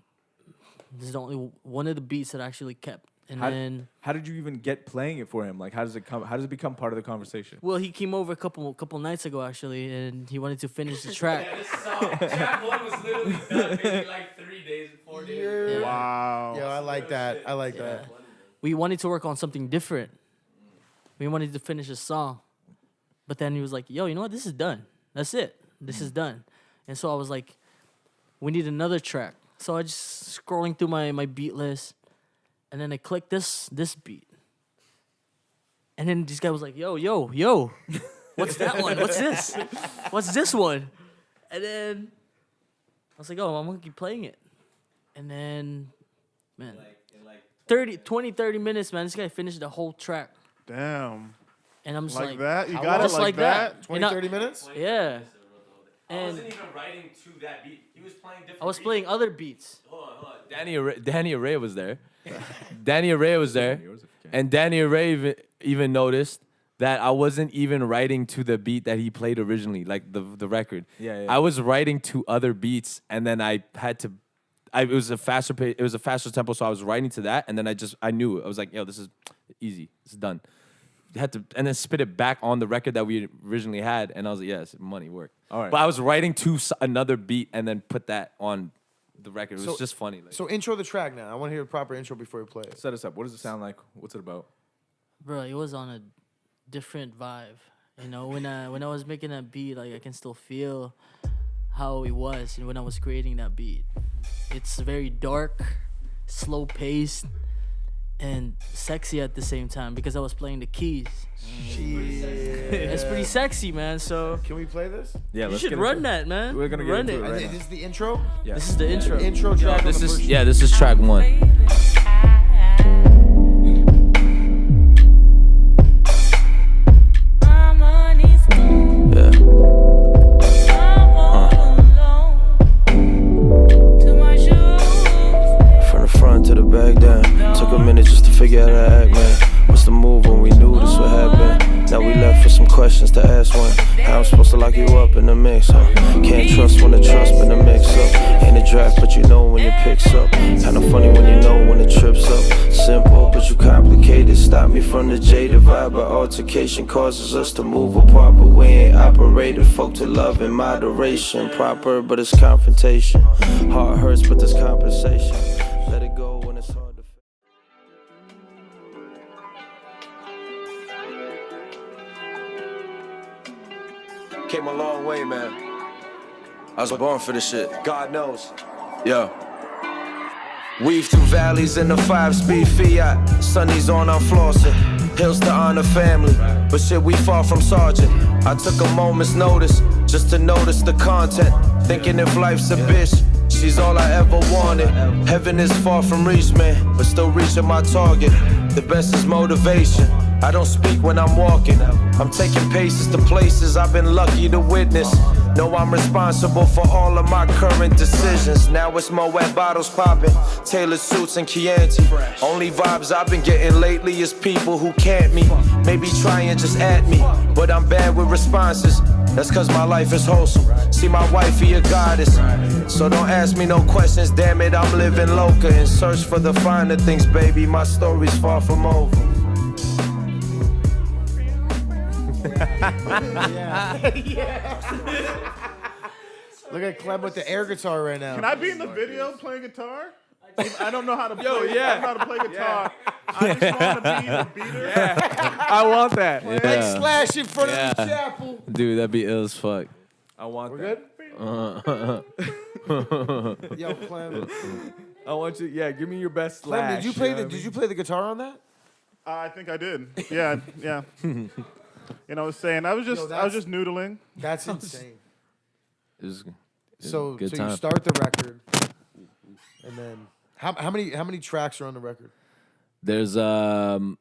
Speaker 6: this is the only one of the beats that I actually kept. And
Speaker 2: How-
Speaker 6: then,
Speaker 2: How did you even get playing it for him? Like, how does it become part of the conversation?
Speaker 6: well, he came over a couple nights ago actually, and he wanted to finish the track.
Speaker 5: This song, track 1 was literally done maybe like 3 days, 4
Speaker 4: year.
Speaker 3: Wow.
Speaker 4: Yo, I like that. I like that.
Speaker 6: We wanted to work on something different. We wanted to finish a song. But then he was like, yo, you know what? This is done. That's it. This is done. And so I was like, we need another track. So I just scrolling through my beat list. And then I clicked this beat. And then this guy was like, yo. What's that one? What's this? What's this one? And then I was like, oh, I'm going to keep playing it. And then, man, 30 minutes, man, this guy finished the whole track.
Speaker 3: Damn.
Speaker 6: And I'm just
Speaker 3: Like
Speaker 6: like
Speaker 3: that? You
Speaker 4: How
Speaker 3: got
Speaker 4: long?
Speaker 3: it
Speaker 6: Just
Speaker 3: like
Speaker 6: like
Speaker 3: that?
Speaker 6: that.
Speaker 4: 20, 30 minutes?
Speaker 6: Yeah.
Speaker 5: I
Speaker 6: And
Speaker 5: wasn't even writing to that beat. He was playing different.
Speaker 6: I was playing other beats.
Speaker 5: Hold on. Danny Array was there. Danny Array was there, and Danny Array even noticed that I wasn't even writing to the beat that he played originally, like the record.
Speaker 2: Yeah.
Speaker 5: I was writing to other beats, and then I had to. It was a faster pace. It was a faster tempo, so I was writing to that, and then I knew it. I was like, yo, this is easy. This is done. Had to and then spit it back on the record that we originally had, and I was like, yes, money worked.
Speaker 2: All right.
Speaker 5: But I was writing to another beat and then put that on the record. It was just funny. Like,
Speaker 4: So intro the track now. I want to hear a proper intro before you play it.
Speaker 2: Set us up. What does it sound like? What's it about?
Speaker 6: Bro, it was on a different vibe. You know, when I was making that beat, like I can still feel how it was when I was creating that beat. It's very dark, slow paced, and sexy at the same time because I was playing the keys. It's pretty sexy, man. So
Speaker 4: Can we play this?
Speaker 2: Yeah,
Speaker 6: you should run that, man.
Speaker 2: We're gonna get
Speaker 6: run
Speaker 2: into it
Speaker 6: it.
Speaker 2: right
Speaker 4: This
Speaker 2: now.
Speaker 4: is the intro?
Speaker 2: Yeah.
Speaker 6: This is the intro.
Speaker 4: Intro track on
Speaker 5: this
Speaker 4: the
Speaker 5: is
Speaker 4: first
Speaker 5: this is track one.
Speaker 7: From the front to the back down. Took a minute just to figure out how to act, man. What's the move when we knew this would happen? Now we left for some questions to ask one. How I'm supposed to lock you up in the mix, huh? Can't trust when the trust been a mix up. Ain't a draft, but you know when it picks up. Kinda funny when you know when it trips up. Simple, but you complicated. Stop me from the jaded vibe. But altercation causes us to move apart. But we ain't operated. Folk to love in moderation. Proper, but it's confrontation. Heart hurts, but there's compensation. Let it go when it's hard to. Came a long way, man. I was born for this shit. God knows. Yeah. Weave through valleys in the 5-speed Fiat. Sunny's on, I'm flossing. Hills to honor family. But shit, we far from sergeant. I took a moment's notice just to notice the content. Thinking if life's a bitch, she's all I ever wanted. Heaven is far from reach, man, but still reaching my target. The best is motivation. I don't speak when I'm walking. I'm taking paces to places I've been lucky to witness. Know I'm responsible for all of my current decisions. Now it's Moet bottles popping, tailored suits and Chianti. Only vibes I've been getting lately is people who can't me. Maybe try and just at me, but I'm bad with responses. That's cause my life is wholesome. See my wifey a goddess, so don't ask me no questions. Damn it, I'm living loca in search for the finer things, baby. My story's far from over.
Speaker 4: Look at Clem with the air guitar right now.
Speaker 3: Can I be in the video playing guitar? I don't know how to play.
Speaker 2: Yo, yeah.
Speaker 3: I don't know how to play guitar. I just want to be the beater.
Speaker 2: I want that.
Speaker 4: Like
Speaker 5: Yeah.
Speaker 4: Slash in front
Speaker 5: Yeah.
Speaker 4: of the chapel.
Speaker 5: Dude, that'd be ill as fuck.
Speaker 2: I want
Speaker 4: We're
Speaker 2: that.
Speaker 4: good? Yo, Clem.
Speaker 2: I want you. Yeah, give me your best
Speaker 4: Clem,
Speaker 2: slash.
Speaker 4: did you play
Speaker 2: know
Speaker 4: the
Speaker 2: what I
Speaker 4: did
Speaker 2: mean?
Speaker 4: you play the guitar on that?
Speaker 3: I think I did. Yeah. You know, I was saying I was
Speaker 4: Yo,
Speaker 3: just
Speaker 4: that's-
Speaker 3: noodling.
Speaker 4: That's insane.
Speaker 5: It was
Speaker 4: So
Speaker 5: good
Speaker 4: so
Speaker 5: time.
Speaker 4: you start the record, and then how many tracks are on the record?
Speaker 5: There's 8.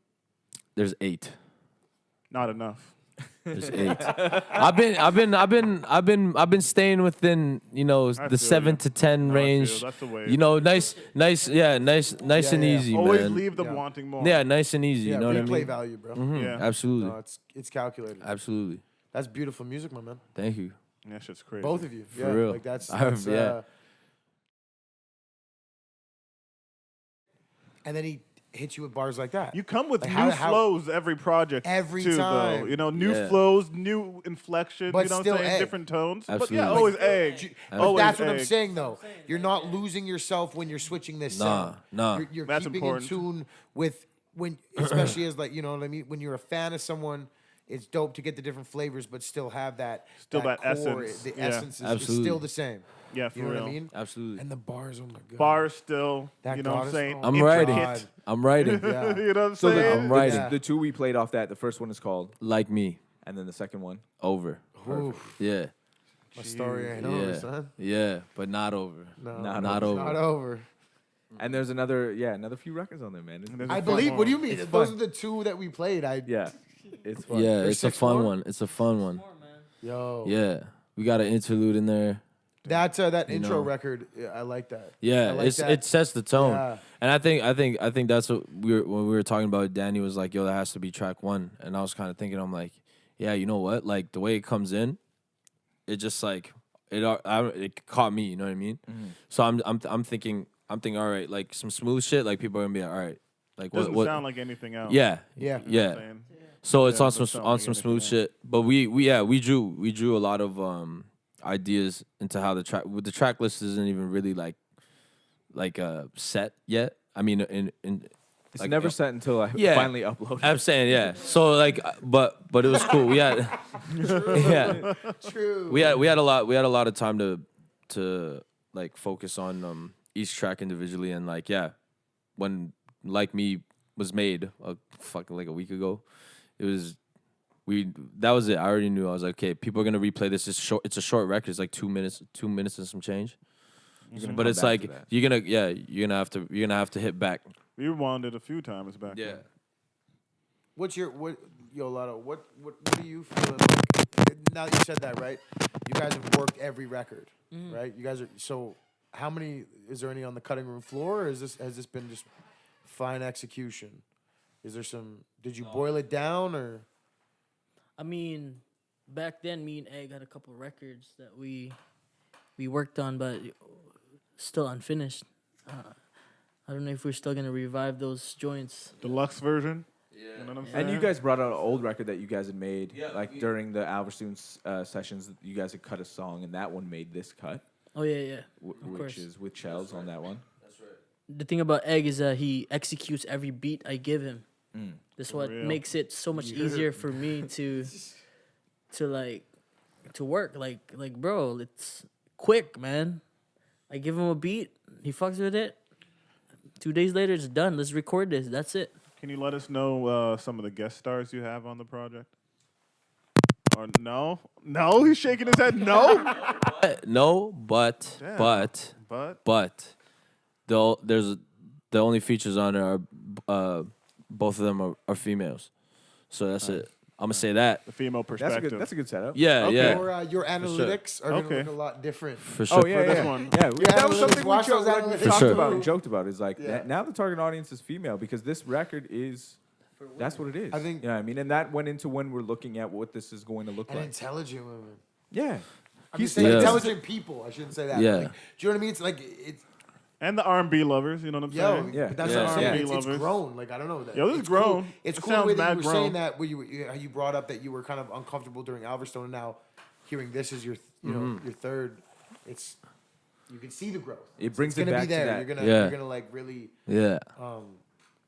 Speaker 3: Not enough.
Speaker 5: There's 8. I've been staying within, you know,
Speaker 3: I
Speaker 5: the
Speaker 3: feel
Speaker 5: 7
Speaker 3: you.
Speaker 5: to 10
Speaker 3: No, I feel
Speaker 5: range.
Speaker 3: that's the way.
Speaker 5: You know, nice
Speaker 4: Yeah,
Speaker 5: and
Speaker 4: yeah.
Speaker 5: easy,
Speaker 3: Always
Speaker 5: man.
Speaker 3: leave them
Speaker 4: Yeah.
Speaker 3: wanting more.
Speaker 5: Yeah, nice and easy.
Speaker 4: Yeah,
Speaker 5: you know what I
Speaker 4: replay
Speaker 5: mean?
Speaker 4: value, bro.
Speaker 3: Yeah.
Speaker 5: Absolutely,
Speaker 4: No, it's calculated.
Speaker 5: absolutely.
Speaker 4: That's beautiful music, my man.
Speaker 5: Thank you.
Speaker 3: That shit's crazy.
Speaker 4: Both of you,
Speaker 5: For
Speaker 4: yeah,
Speaker 5: real.
Speaker 4: like that's
Speaker 5: Yeah.
Speaker 4: and then hits you with bars like that?
Speaker 3: You come with
Speaker 4: Like,
Speaker 3: new
Speaker 4: how-
Speaker 3: flows every project.
Speaker 4: Every
Speaker 3: too,
Speaker 4: time.
Speaker 3: though. You know, new
Speaker 5: Yeah.
Speaker 3: flows, new inflections.
Speaker 4: But
Speaker 3: you know what
Speaker 4: still
Speaker 3: I'm saying?
Speaker 4: egg.
Speaker 3: Different tones. But
Speaker 5: Absolutely.
Speaker 3: yeah, always egg.
Speaker 4: But
Speaker 3: Always
Speaker 4: that's what I'm
Speaker 3: egg.
Speaker 4: saying, though. You're not losing yourself when you're switching this sound.
Speaker 5: Nah.
Speaker 4: You're
Speaker 3: That's
Speaker 4: keeping
Speaker 3: important.
Speaker 4: in tune with when, especially as like you know what I mean. When you're a fan of someone, it's dope to get the different flavors, but still have that
Speaker 3: that
Speaker 4: core,
Speaker 3: essence.
Speaker 4: The
Speaker 3: Yeah.
Speaker 4: essence is
Speaker 5: Absolutely.
Speaker 4: still the same.
Speaker 3: Yeah, for
Speaker 4: You know
Speaker 3: real.
Speaker 4: what I mean?
Speaker 5: Absolutely.
Speaker 4: And the bars, oh my god.
Speaker 3: Bars still,
Speaker 4: That
Speaker 3: you know what I'm
Speaker 4: goddess-
Speaker 3: saying?
Speaker 4: oh
Speaker 5: I'm
Speaker 4: my
Speaker 5: writing.
Speaker 4: God.
Speaker 5: I'm writing.
Speaker 4: Yeah.
Speaker 3: You know what I'm
Speaker 2: So
Speaker 3: saying?
Speaker 5: I'm writing.
Speaker 4: Yeah.
Speaker 2: The two we played off that, the first one is called,
Speaker 5: Like me.
Speaker 2: and then the second one.
Speaker 5: Over.
Speaker 4: Oof,
Speaker 5: Yeah.
Speaker 4: my story ain't
Speaker 5: Yeah.
Speaker 4: over, son.
Speaker 5: Yeah. But not over.
Speaker 4: No,
Speaker 5: Not over.
Speaker 4: Not over.
Speaker 2: And there's another few records on there, man.
Speaker 3: There's a
Speaker 4: I
Speaker 3: fun
Speaker 4: believe.
Speaker 3: one.
Speaker 4: What do you mean?
Speaker 2: It's
Speaker 4: Those
Speaker 2: fun.
Speaker 4: are the two that we played.
Speaker 2: Yeah, it's fun.
Speaker 5: Yeah,
Speaker 4: There's
Speaker 5: it's a
Speaker 4: 6
Speaker 5: fun
Speaker 4: more?
Speaker 5: one. It's a fun one.
Speaker 4: Yo.
Speaker 5: Yeah. We got an interlude in there.
Speaker 4: That intro
Speaker 5: know.
Speaker 4: record, yeah, I like that. I
Speaker 5: Yeah,
Speaker 4: like that.
Speaker 5: it sets the tone.
Speaker 4: Yeah.
Speaker 5: And I think that's what when we were talking about it, Danny was like, "Yo, that has to be track 1." And I was kind of thinking, I'm like, "Yeah, you know what? Like the way it comes in, it just like it caught me, you know what I mean?" So I'm thinking all right, like some smooth shit, like people are going to be like, "All right, like
Speaker 3: Doesn't
Speaker 5: what
Speaker 3: sound like anything else.
Speaker 5: Yeah.
Speaker 4: Yeah.
Speaker 3: You know what I'm
Speaker 5: Yeah.
Speaker 3: saying?
Speaker 5: So it's
Speaker 3: Yeah,
Speaker 5: on
Speaker 3: doesn't
Speaker 5: some
Speaker 3: sound like
Speaker 5: smooth
Speaker 3: anything
Speaker 5: shit. But we drew a lot of ideas into how the track with the track list isn't even really like set yet. I mean
Speaker 2: It's
Speaker 5: like,
Speaker 2: never set until I
Speaker 5: Yeah.
Speaker 2: finally upload it.
Speaker 5: I'm saying, yeah. So like but it was cool. We had yeah.
Speaker 4: True.
Speaker 5: We had a lot of time to like focus on each track individually and like when Like Me was made fucking like a week ago, that was it. I already knew. I was like, okay, people are gonna replay this. It's a short record. It's like 2 minutes and some change. But it's like you're gonna have to hit back.
Speaker 3: We rewound it a few times back then.
Speaker 4: Yo, Llado, what do you feel like, now that you said that, right? You guys have worked every record, right? You guys are, so how many, is there any on the cutting room floor, or has this been just fine execution? Is there did you boil it down, or?
Speaker 6: I mean, back then, me and Egg had a couple records that we worked on, but still unfinished. I don't know if we're still gonna revive those joints.
Speaker 3: Deluxe version. You know what I'm saying?
Speaker 2: And you guys brought out an old record that you guys had made, during the Alverstoon sessions. You guys had cut a song, and that one made this cut,
Speaker 6: Oh yeah,
Speaker 2: which
Speaker 6: course.
Speaker 2: is with Shells on that one.
Speaker 6: The thing about Egg is that he executes every beat I give him. That's what
Speaker 3: real.
Speaker 6: makes it so much easier for me to work. Like bro, it's quick, man. I give him a beat, he fucks with it. 2 days later, it's done. Let's record this. That's it.
Speaker 3: Can you let us know some of the guest stars you have on the project? Or no? No? He's shaking his head. No?
Speaker 5: No, but
Speaker 3: Damn.
Speaker 5: but the only features on there are both of them are females. So that's it. I'm gonna say that.
Speaker 3: The female
Speaker 2: That's
Speaker 3: perspective.
Speaker 2: a good setup.
Speaker 5: Yeah,
Speaker 3: Okay.
Speaker 5: yeah.
Speaker 4: Your analytics are going to
Speaker 3: Okay.
Speaker 4: look a lot different.
Speaker 5: For sure.
Speaker 2: Oh yeah,
Speaker 3: this
Speaker 2: yeah.
Speaker 3: one.
Speaker 2: Yeah, that was
Speaker 4: analytics,
Speaker 2: something
Speaker 4: watch those
Speaker 2: we
Speaker 4: analytics.
Speaker 2: talked
Speaker 5: sure.
Speaker 2: about and joked about. Is like
Speaker 4: Yeah.
Speaker 2: now the target audience is female because this record is. That's what it is.
Speaker 4: I think-
Speaker 2: You know what I mean, and that went into when we're looking at what this is going to look
Speaker 4: And
Speaker 2: like.
Speaker 4: intelligent women.
Speaker 2: Yeah,
Speaker 4: I'm just saying
Speaker 5: Yeah.
Speaker 4: intelligent people. I shouldn't say that.
Speaker 5: Yeah.
Speaker 4: Like, do you know what I mean? It's like, it's,
Speaker 3: And the R&B lovers, you know what I'm
Speaker 4: yo,
Speaker 3: saying?
Speaker 2: Yeah.
Speaker 4: but that's
Speaker 5: Yeah.
Speaker 4: what I'm saying.
Speaker 3: R&B
Speaker 4: It's
Speaker 3: lovers.
Speaker 4: grown. Like, I don't know. That.
Speaker 3: Yo, this is
Speaker 4: It's cool.
Speaker 3: grown.
Speaker 4: It's
Speaker 3: It
Speaker 4: cool the
Speaker 3: sounds
Speaker 4: way that
Speaker 3: mad
Speaker 4: you were
Speaker 3: grown.
Speaker 4: saying that, how you brought up that you were kind of uncomfortable during Alverstone, and now hearing this is your, know, your third. It's, you can see the growth.
Speaker 2: It brings
Speaker 4: It's
Speaker 2: it
Speaker 4: gonna
Speaker 2: back
Speaker 4: be
Speaker 2: to
Speaker 4: there.
Speaker 2: that.
Speaker 4: You're gonna like really,
Speaker 5: Yeah.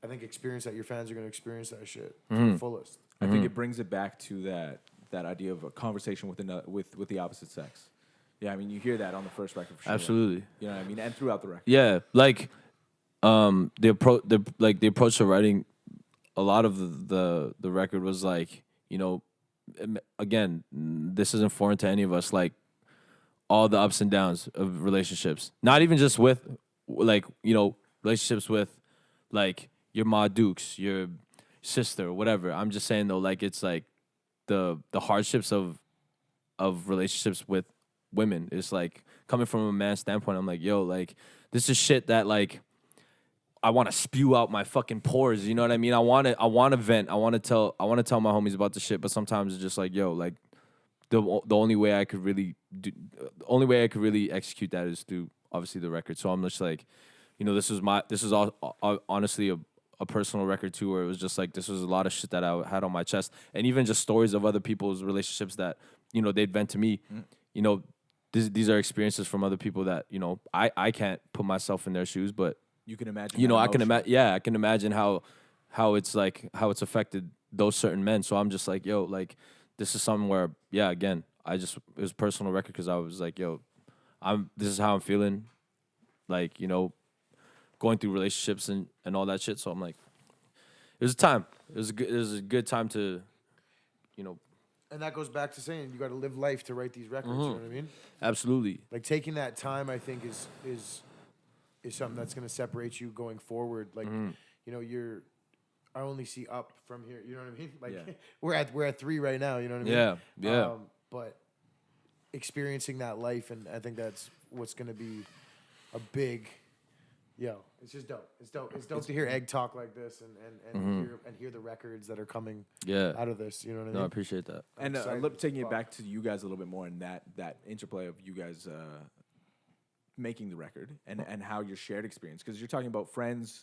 Speaker 4: I think experience that. Your fans are gonna experience that shit to
Speaker 2: Mm-hmm.
Speaker 4: the fullest.
Speaker 2: I think it brings it back to that idea of a conversation with the opposite sex. Yeah, I mean you hear that on the first record for sure.
Speaker 5: Absolutely.
Speaker 2: You know what I mean, and throughout the record.
Speaker 5: Yeah, like the approach to writing a lot of the record was like, you know, again, this isn't foreign to any of us, like all the ups and downs of relationships. Not even just with like, you know, relationships with like your Ma Dukes, your sister, whatever. I'm just saying though, like it's like the hardships of relationships with women. It's like coming from a man's standpoint, I'm like, yo, like this is shit that like I want to spew out my fucking pores. You know what I mean? I want to vent. I want to tell my homies about the shit. But sometimes it's just like, yo, like the only way I could really execute that is through obviously the record. So I'm just like, you know, this is honestly a personal record too, where it was just like this was a lot of shit that I had on my chest, and even just stories of other people's relationships that they'd vent to me. You know, these are experiences from other people that I can't put myself in their shoes, but
Speaker 2: You can imagine.
Speaker 5: I can imagine. Yeah, I can imagine how it's like how it's affected those certain men. So I'm just like, yo, like this is something where again, it was a personal record because I was like, yo, this is how I'm feeling, like going through relationships and all that shit. So I'm like, it was a time. It was a good time to,
Speaker 4: And that goes back to saying you got to live life to write these records. You know what I mean?
Speaker 5: Absolutely.
Speaker 4: Like taking that time, I think is something that's going to separate you going forward. Like, I only see up from here. You know what I mean? Like we're at 3 right now. You know what I mean?
Speaker 5: Yeah.
Speaker 4: But experiencing that life, and I think that's what's going to be a big. It's just dope. It's dope to hear Egg talk like this and hear the records that are coming out of this. You know what I mean?
Speaker 5: No, I appreciate that.
Speaker 2: And taking it back to you guys a little bit more, and that interplay of you guys making the record and how your shared experience, because you're talking about friends,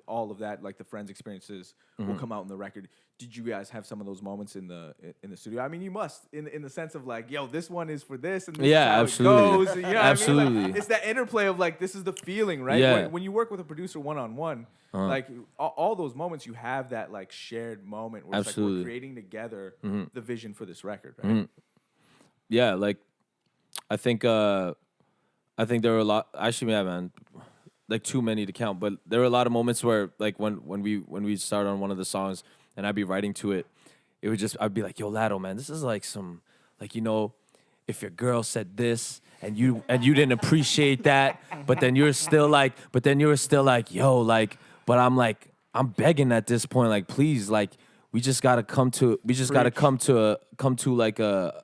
Speaker 2: all of that, like the friends' experiences will come out in the record. Did you guys have some of those moments in the studio? I mean, you must in the sense of like, yo, this one is for this, and this is how
Speaker 5: absolutely.
Speaker 2: it goes. And, you know
Speaker 5: Absolutely.
Speaker 2: what I mean? Like, it's that interplay of like, this is the feeling, right?
Speaker 5: Yeah.
Speaker 2: When you work with a producer one-on-one, like all those moments, you have that like shared moment where it's like we're creating together the vision for this record, right?
Speaker 5: Yeah, like I think there were a lot. Actually, yeah, man, like too many to count. But there were a lot of moments where, like, when we started on one of the songs, and I'd be writing to it, I'd be like, "Yo, Llado, man, this is like some, like, if your girl said this and you didn't appreciate that, but then you were still like, yo, like, but I'm like, I'm begging at this point, like, please, like, we just gotta come to like a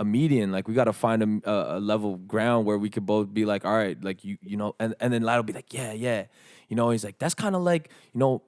Speaker 5: median, like we got to find a level ground where we could both be like, all right, like and then Llado be like, yeah, he's like, that's kind of like, and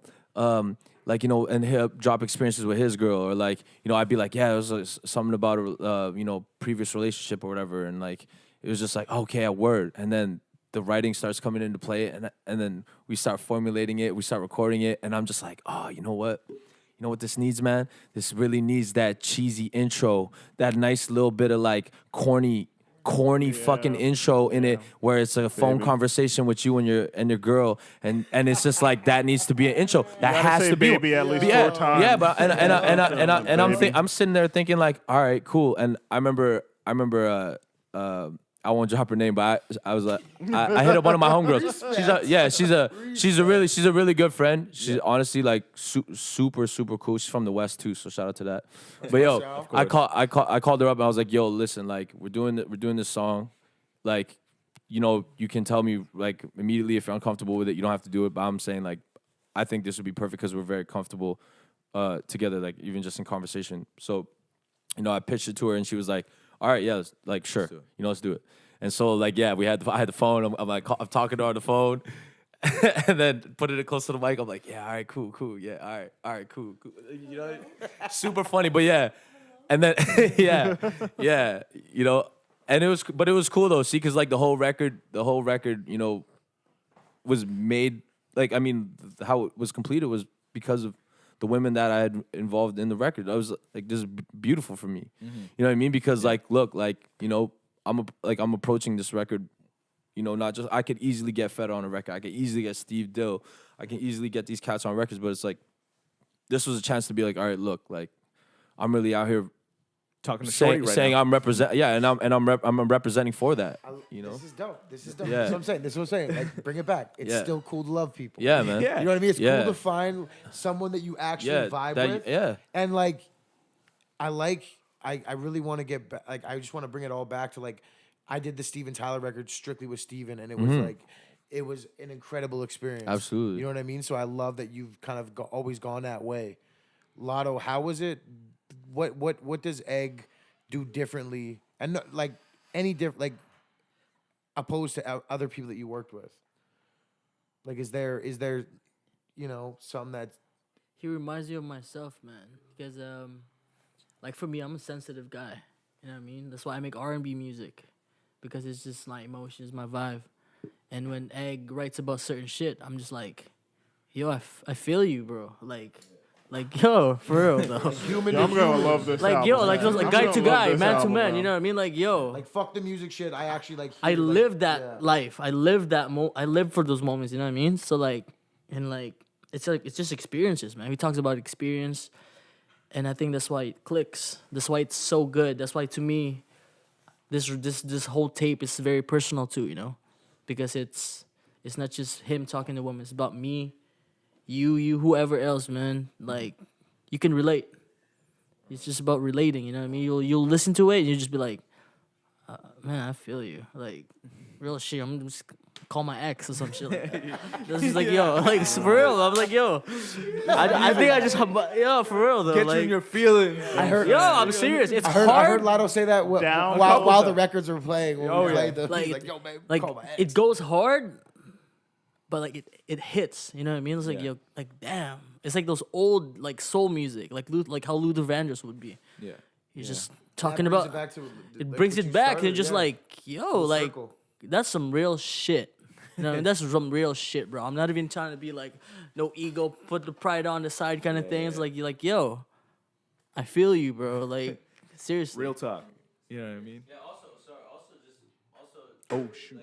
Speaker 5: he'll drop experiences with his girl, or like, I'd be like, yeah, it was something about a previous relationship or whatever, and like it was just like, okay, a word, and then the writing starts coming into play, and then we start formulating it, we start recording it, and I'm just like, oh, you know what? You know what this needs, man? This really needs that cheesy intro, that nice little bit of like corny fucking intro in it, where it's a phone conversation with you and your girl, and it's just like that needs to be an intro. That has to be
Speaker 3: baby at least 4 times.
Speaker 5: Yeah, but I'm sitting there thinking like, all right, cool. And I remember I won't drop her name, but I was like, I hit up one of my homegirls. She's a really good friend. She's honestly like super cool. She's from the West too, so shout out to that. But yo, I called her up and I was like, yo, listen, like we're doing this song, like, you can tell me like immediately if you're uncomfortable with it. You don't have to do it, but I'm saying like, I think this would be perfect because we're very comfortable together, like even just in conversation. So, I pitched it to her and she was like, all right, yeah, like sure, let's do it. And so like, yeah, I had the phone. I'm like, I'm talking to her on the phone, and then put it close to the mic. I'm like, yeah, all right, cool, yeah, all right, cool. Super funny, but yeah, and then yeah, and it was cool though, see, because like the whole record, was made, like, I mean, how it was completed was because of the women that I had involved in the record. I was like, this is beautiful for me. You know what I mean? Because like, look, like, I'm approaching this record, not just, I could easily get Fettah on a record. I could easily get Steve Dill. I can easily get these cats on records, but it's like, this was a chance to be like, all right, look, like, I'm really out here
Speaker 2: talking to Shorty right
Speaker 5: saying
Speaker 2: now.
Speaker 5: I'm I'm representing for that.
Speaker 4: This is dope.
Speaker 5: Yeah.
Speaker 4: This is what I'm saying. Like, bring it back. It's still cool to love people.
Speaker 5: Yeah, man.
Speaker 2: Yeah.
Speaker 4: You know what I mean? It's
Speaker 5: Yeah.
Speaker 4: cool to find someone that you actually vibe with.
Speaker 5: Yeah.
Speaker 4: And like, I really want to get back. Like, I just want to bring it all back to like, I did the Steven Tyler record strictly with Steven, and it was like, it was an incredible experience.
Speaker 5: Absolutely.
Speaker 4: You know what I mean? So I love that you've kind of always gone that way. Llado, how was it? What does Egg do differently? And no, like any different, like opposed to other people that you worked with? Like, is there something that
Speaker 6: He reminds me of myself, man. Because like for me, I'm a sensitive guy. You know what I mean? That's why I make R&B music, because it's just my emotions, my vibe. And when Egg writes about certain shit, I'm just like, yo, I feel you, bro. Like, yo, for real though.
Speaker 4: Human
Speaker 3: Yo,
Speaker 4: to
Speaker 3: I'm gonna
Speaker 4: human.
Speaker 3: love this.
Speaker 6: Like,
Speaker 3: album,
Speaker 6: yo, like
Speaker 3: man.
Speaker 6: those, like
Speaker 3: I'm
Speaker 6: guy
Speaker 3: gonna
Speaker 6: to
Speaker 3: love
Speaker 6: guy,
Speaker 3: this
Speaker 6: man to
Speaker 3: album,
Speaker 6: man.
Speaker 3: bro.
Speaker 6: You know what I mean? Like, yo,
Speaker 4: Like fuck the music shit. I actually like.
Speaker 6: I
Speaker 4: hear, like,
Speaker 6: lived that
Speaker 4: yeah.
Speaker 6: life. I lived that I lived for those moments. You know what I mean? So like, and like, it's just experiences, man. He talks about experience, and I think that's why it clicks. That's why it's so good. That's why to me, this whole tape is very personal too. You know, because it's not just him talking to women. It's about me, you, whoever else, man. Like, you can relate. It's just about relating. You know what I mean? You'll listen to it and you just be like, man, I feel you. Like, real shit. I'm just call my ex or some shit like that. That's just like, yo, like, for real. I'm like, yo. I think I just, yo, for real, though.
Speaker 2: Get
Speaker 6: like,
Speaker 2: you in your feelings.
Speaker 4: I heard.
Speaker 6: yo, I'm serious. It's
Speaker 4: I heard
Speaker 6: hard.
Speaker 4: Llado say that
Speaker 3: Down.
Speaker 4: while the records were playing. When
Speaker 2: Oh,
Speaker 4: we
Speaker 2: yeah.
Speaker 4: played them.
Speaker 6: Like,
Speaker 4: He's like, yo, babe,
Speaker 6: like,
Speaker 4: call my ex.
Speaker 6: it goes hard, but, like, it hits. You know what I mean? It's like, yo, like, damn. It's like those old, like, soul music, like how Luther Vandross would be.
Speaker 2: Yeah.
Speaker 6: He's just
Speaker 4: That
Speaker 6: talking
Speaker 4: brings
Speaker 6: about,
Speaker 4: it back to,
Speaker 6: it
Speaker 4: like,
Speaker 6: brings
Speaker 4: what
Speaker 6: it
Speaker 4: you
Speaker 6: back
Speaker 4: started,
Speaker 6: and just
Speaker 4: yeah.
Speaker 6: like, yo,
Speaker 4: Full
Speaker 6: like,
Speaker 4: circle.
Speaker 6: that's some real shit. You know, that's some real shit, bro. I'm not even trying to be like, no ego, put the pride on the side kind of thing. It's like, you're like, yo, I feel you, bro. Like, seriously.
Speaker 2: Real talk. You know what I mean?
Speaker 5: Yeah. Also, sorry. Also.
Speaker 2: Oh shoot.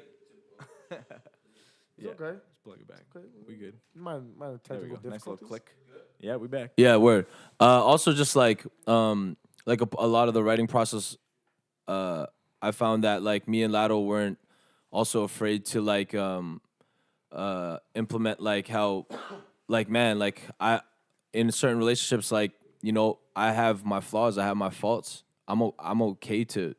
Speaker 4: It's okay.
Speaker 2: Let's plug it back. We good.
Speaker 4: My
Speaker 2: There we
Speaker 4: technical
Speaker 2: go. Nice little
Speaker 4: difficulties.
Speaker 2: click. Yeah, we back.
Speaker 5: Yeah, word. Also, just like a lot of the writing process, I found that like me and Llado weren't also afraid to like implement like how, like man, like I in certain relationships, like you know, I have my flaws, I have my faults. I'm okay to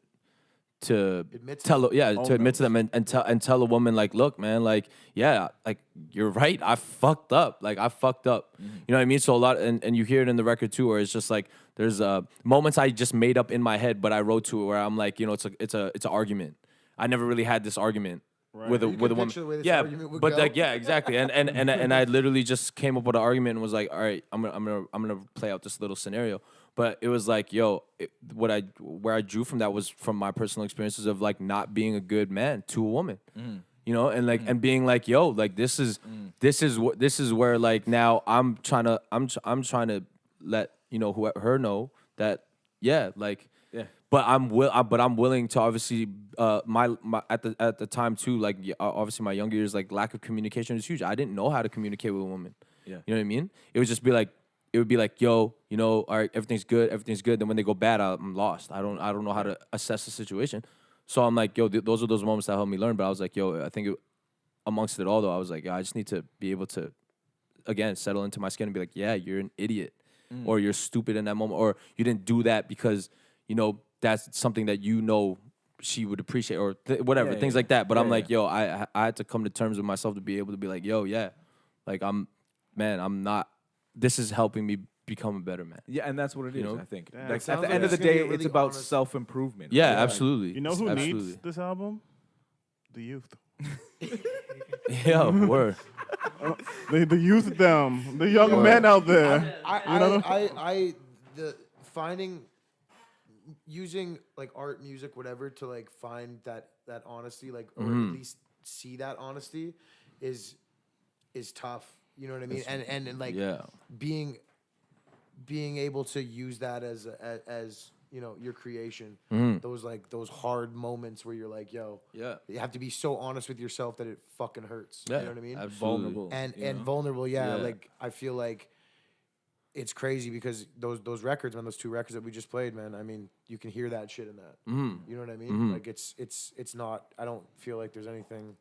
Speaker 4: Admit to
Speaker 5: tell to
Speaker 2: Own
Speaker 5: admit to
Speaker 2: those.
Speaker 5: them and tell a woman like, look, man, like yeah, like you're right, I fucked up, like I fucked up, you know what I mean? So a lot, and you hear it in the record too, where it's just like there's moments I just made up in my head, but I wrote to it where I'm like, you know, it's an argument. I never really had this argument with a
Speaker 4: You
Speaker 5: with a
Speaker 4: can
Speaker 5: woman.
Speaker 4: picture the way this
Speaker 5: Yeah,
Speaker 4: argument would
Speaker 5: but
Speaker 4: go.
Speaker 5: like yeah, exactly. And I literally just came up with an argument and was like, all right, I'm gonna play out this little scenario. But it was like, yo, where I drew from that was from my personal experiences of like not being a good man to a woman, you know, and like and being like, yo, like this is where like now I'm trying to let you know her know that yeah, like
Speaker 2: Yeah.
Speaker 5: but I'm willing to obviously my at the time too, like obviously my younger years, like lack of communication was huge. I didn't know how to communicate with a woman.
Speaker 2: Yeah.
Speaker 5: You know what I mean? It would be like, yo, you know, all right, everything's good. Then when they go bad, I'm lost. I don't know how to assess the situation. So I'm like, yo, those are those moments that helped me learn. But I was like, yo, I think amongst it all though, I was like, I just need to be able to, again, settle into my skin and be like, yeah, you're an idiot, or you're stupid in that moment, or you didn't do that because you know that's something that you know she would appreciate, or whatever,
Speaker 2: Yeah,
Speaker 5: things
Speaker 2: yeah.
Speaker 5: like that. But
Speaker 2: Yeah,
Speaker 5: I'm like,
Speaker 2: yeah.
Speaker 5: yo, I had to come to terms with myself to be able to be like, yo, yeah, like I'm not. This is helping me become a better man.
Speaker 2: Yeah, and that's what it is.
Speaker 5: know?
Speaker 2: I think.
Speaker 3: Damn.
Speaker 2: Like,
Speaker 3: It
Speaker 2: at
Speaker 4: sounds
Speaker 2: the
Speaker 4: like
Speaker 2: end of the
Speaker 4: it's gonna
Speaker 2: day,
Speaker 4: get really
Speaker 2: it's about
Speaker 4: honest.
Speaker 2: self improvement.
Speaker 5: Yeah, absolutely.
Speaker 3: You know who
Speaker 5: Absolutely.
Speaker 3: needs this album? The youth.
Speaker 5: Yeah, word.
Speaker 3: The youth, them, the young men out there.
Speaker 4: The finding, using like art, music, whatever, to like find that honesty, like or at least see that honesty, is tough. You know what I mean? And like
Speaker 5: Yeah.
Speaker 4: being able to use that as you know your creation. Those hard moments where you're like, yo,
Speaker 5: Yeah.
Speaker 4: you have to be so honest with yourself that it fucking hurts.
Speaker 5: Yeah,
Speaker 4: You know what I mean?
Speaker 5: absolutely.
Speaker 2: Vulnerable.
Speaker 4: And vulnerable, yeah.
Speaker 5: Yeah.
Speaker 4: Like I feel like it's crazy because those records, man, those two records that we just played, man. I mean, you can hear that shit in that. You know what I mean? Like it's not. I don't feel like there's anything.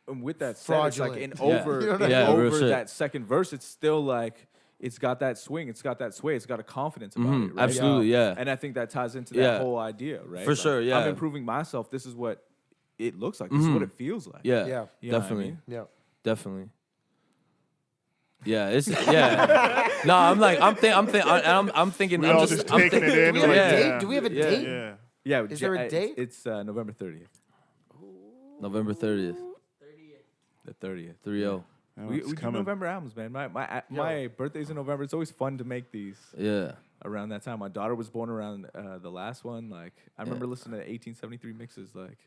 Speaker 2: And with that said, it's like
Speaker 4: Fraudulent.
Speaker 2: in
Speaker 5: Yeah.
Speaker 2: over,
Speaker 4: You know what
Speaker 2: in
Speaker 5: I mean? Yeah, real
Speaker 2: over
Speaker 5: shit.
Speaker 2: that second verse, it's still like it's got that swing, it's got that sway, it's got a confidence about it. Right?
Speaker 5: Absolutely, yeah.
Speaker 2: And I think that ties into that
Speaker 5: Yeah.
Speaker 2: whole idea, right?
Speaker 5: For sure, yeah.
Speaker 2: I'm improving myself. This is what it looks like. This is what it feels like.
Speaker 5: Yeah,
Speaker 4: Yeah.
Speaker 2: You know what I
Speaker 5: definitely,
Speaker 2: mean?
Speaker 4: Yeah.
Speaker 5: definitely. Yeah, it's yeah. No, I'm thinking.
Speaker 3: We
Speaker 5: I'm
Speaker 3: all
Speaker 5: just
Speaker 3: just taking it in.
Speaker 4: Do we have
Speaker 3: like,
Speaker 4: a
Speaker 3: yeah.
Speaker 4: date? Do we have a
Speaker 5: Yeah.
Speaker 4: date?
Speaker 3: Yeah.
Speaker 2: Yeah.
Speaker 4: Is there a date?
Speaker 2: It's November 30th.
Speaker 5: November 30th,
Speaker 2: The 30th.
Speaker 5: 3-0.
Speaker 3: Oh,
Speaker 2: We
Speaker 3: it's
Speaker 2: do
Speaker 3: coming.
Speaker 2: November albums, man. My birthday's in November. It's always fun to make these
Speaker 5: Yeah,
Speaker 2: around that time. My daughter was born around the last one. Like I remember listening to 1873 mixes. Like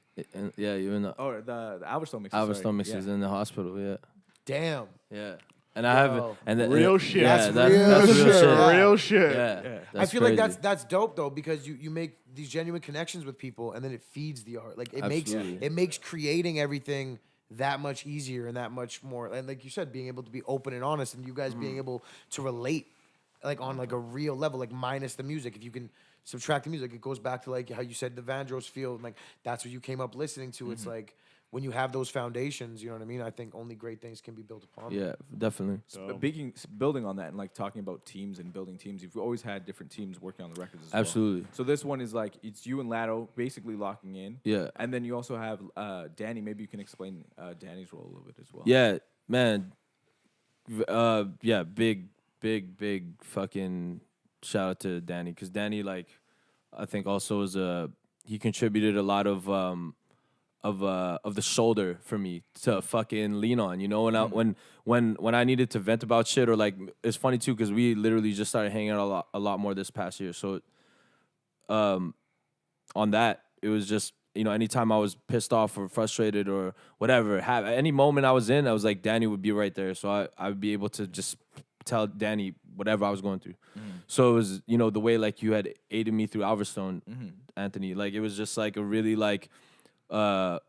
Speaker 5: yeah, you're in the
Speaker 2: the Alverstone mixes.
Speaker 5: Alverstone
Speaker 2: sorry.
Speaker 5: mixes
Speaker 2: Yeah.
Speaker 5: in the hospital. Yeah,
Speaker 4: Damn.
Speaker 5: yeah. And I have
Speaker 4: Yo.
Speaker 5: and the,
Speaker 3: Real
Speaker 5: and-
Speaker 3: shit.
Speaker 5: Yeah,
Speaker 4: That's
Speaker 5: that's
Speaker 4: real
Speaker 5: real
Speaker 4: shit.
Speaker 5: shit.
Speaker 3: Real shit.
Speaker 5: Yeah,
Speaker 4: I feel like
Speaker 5: crazy.
Speaker 4: that's dope though, because you make these genuine connections with people, and then it feeds the art. Like
Speaker 5: Absolutely.
Speaker 4: it makes creating everything that much easier and that much more. And like you said, being able to be open and honest, and you guys being able to relate, like on like a real level, like minus the music. If you can subtract the music, it goes back to like how you said the Vandross feel, and like that's what you came up listening to. It's like when you have those foundations, you know what I mean? I think only great things can be built upon.
Speaker 5: Yeah, definitely.
Speaker 2: Building on that and like talking about teams and building teams, you've always had different teams working on the records as well.
Speaker 5: Absolutely.
Speaker 2: So this one is like it's you and Llado basically locking in.
Speaker 5: Yeah.
Speaker 2: And then you also have Danny. Maybe you can explain Danny's role a little bit as well.
Speaker 5: Yeah, man. Yeah, big fucking shout out to Danny, because Danny, like, I think also he contributed a lot of the shoulder for me to fucking lean on, you know. When I needed to vent about shit, or like, it's funny too because we literally just started hanging out a lot more this past year. So, on that, it was just, you know, anytime I was pissed off or frustrated or whatever, any moment I was in, I was like, Danny would be right there, so I would be able to just tell Danny whatever I was going through. So it was, you know, the way like you had aided me through Alverstone, Anthony. Like it was just like a really like. It was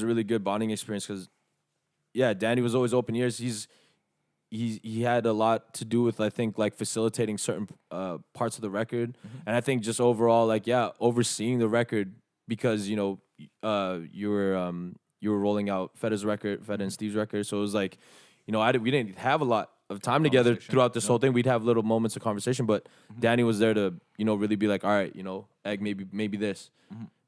Speaker 5: a really good bonding experience because, yeah, Danny was always open ears. He had a lot to do with, I think, like facilitating certain parts of the record, and I think just overall, like, yeah, overseeing the record because, you know, you were rolling out Fettah's record, Fettah and Steve's record, so it was like, you know, we didn't have a lot of time together throughout this whole thing. We'd have little moments of conversation, but Danny was there to, you know, really be like, all right, you know, Egg, maybe this,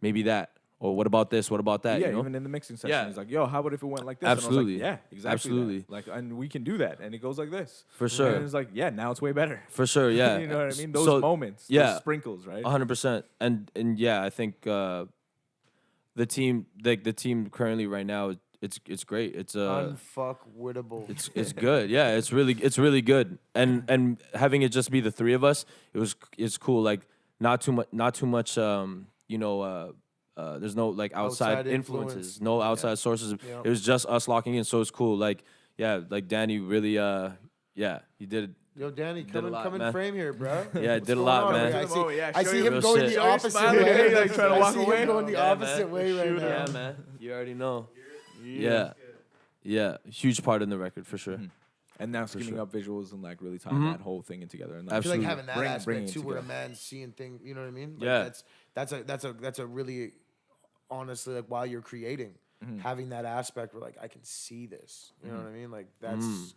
Speaker 5: maybe that. Or what about this? What about that?
Speaker 2: Yeah,
Speaker 5: you know?
Speaker 2: even in the mixing session,
Speaker 5: Yeah.
Speaker 2: he's like, "Yo, how about if it went like this?"
Speaker 5: Absolutely.
Speaker 2: And I was like, yeah, exactly.
Speaker 5: Absolutely.
Speaker 2: That. Like, and we can do that, and it goes like this
Speaker 5: For sure.
Speaker 2: And it's like, yeah, now it's way better.
Speaker 5: For sure, yeah.
Speaker 2: You know what I mean? Those
Speaker 5: So,
Speaker 2: moments,
Speaker 5: yeah.
Speaker 2: those sprinkles, right?
Speaker 5: 100%. And yeah, I think the team currently right now, it's great. It's
Speaker 4: Unfuckwittable.
Speaker 5: it's good. Yeah, it's really good. And having it just be the three of us, it's cool. Like not too much. You know. There's no like outside influences, no outside sources.
Speaker 4: Yeah.
Speaker 5: It was just us locking in, so it's cool. Like, yeah, like Danny really, yeah, he did.
Speaker 4: Yo, Danny,
Speaker 5: did a
Speaker 4: come
Speaker 5: lot,
Speaker 4: in
Speaker 5: man.
Speaker 4: frame here, bro.
Speaker 5: Yeah,
Speaker 4: What's
Speaker 5: did a
Speaker 4: going
Speaker 5: lot,
Speaker 4: on?
Speaker 5: man.
Speaker 4: I
Speaker 2: Oh, yeah,
Speaker 4: I
Speaker 2: show
Speaker 4: see
Speaker 2: your
Speaker 4: him
Speaker 5: real
Speaker 4: going
Speaker 5: shit.
Speaker 4: the
Speaker 5: Show your
Speaker 4: opposite
Speaker 2: smile,
Speaker 4: way.
Speaker 2: like, trying to
Speaker 4: I
Speaker 2: walk
Speaker 4: see
Speaker 2: away.
Speaker 4: him going the
Speaker 5: Yeah,
Speaker 4: opposite
Speaker 5: man.
Speaker 4: way right now.
Speaker 5: Yeah, man, you already know. Yeah, huge part in the record for sure.
Speaker 2: And now skimming up visuals and like really tying that whole thing in together. And like,
Speaker 4: I feel like
Speaker 5: Absolutely.
Speaker 4: having that
Speaker 2: bringing
Speaker 4: aspect
Speaker 2: it
Speaker 4: too, where a
Speaker 2: together.
Speaker 4: man's seeing things, you know what I mean? Like
Speaker 5: Yeah.
Speaker 4: That's a really, honestly, like while you're creating, having that aspect where like I can see this, you know what I mean? Like that's,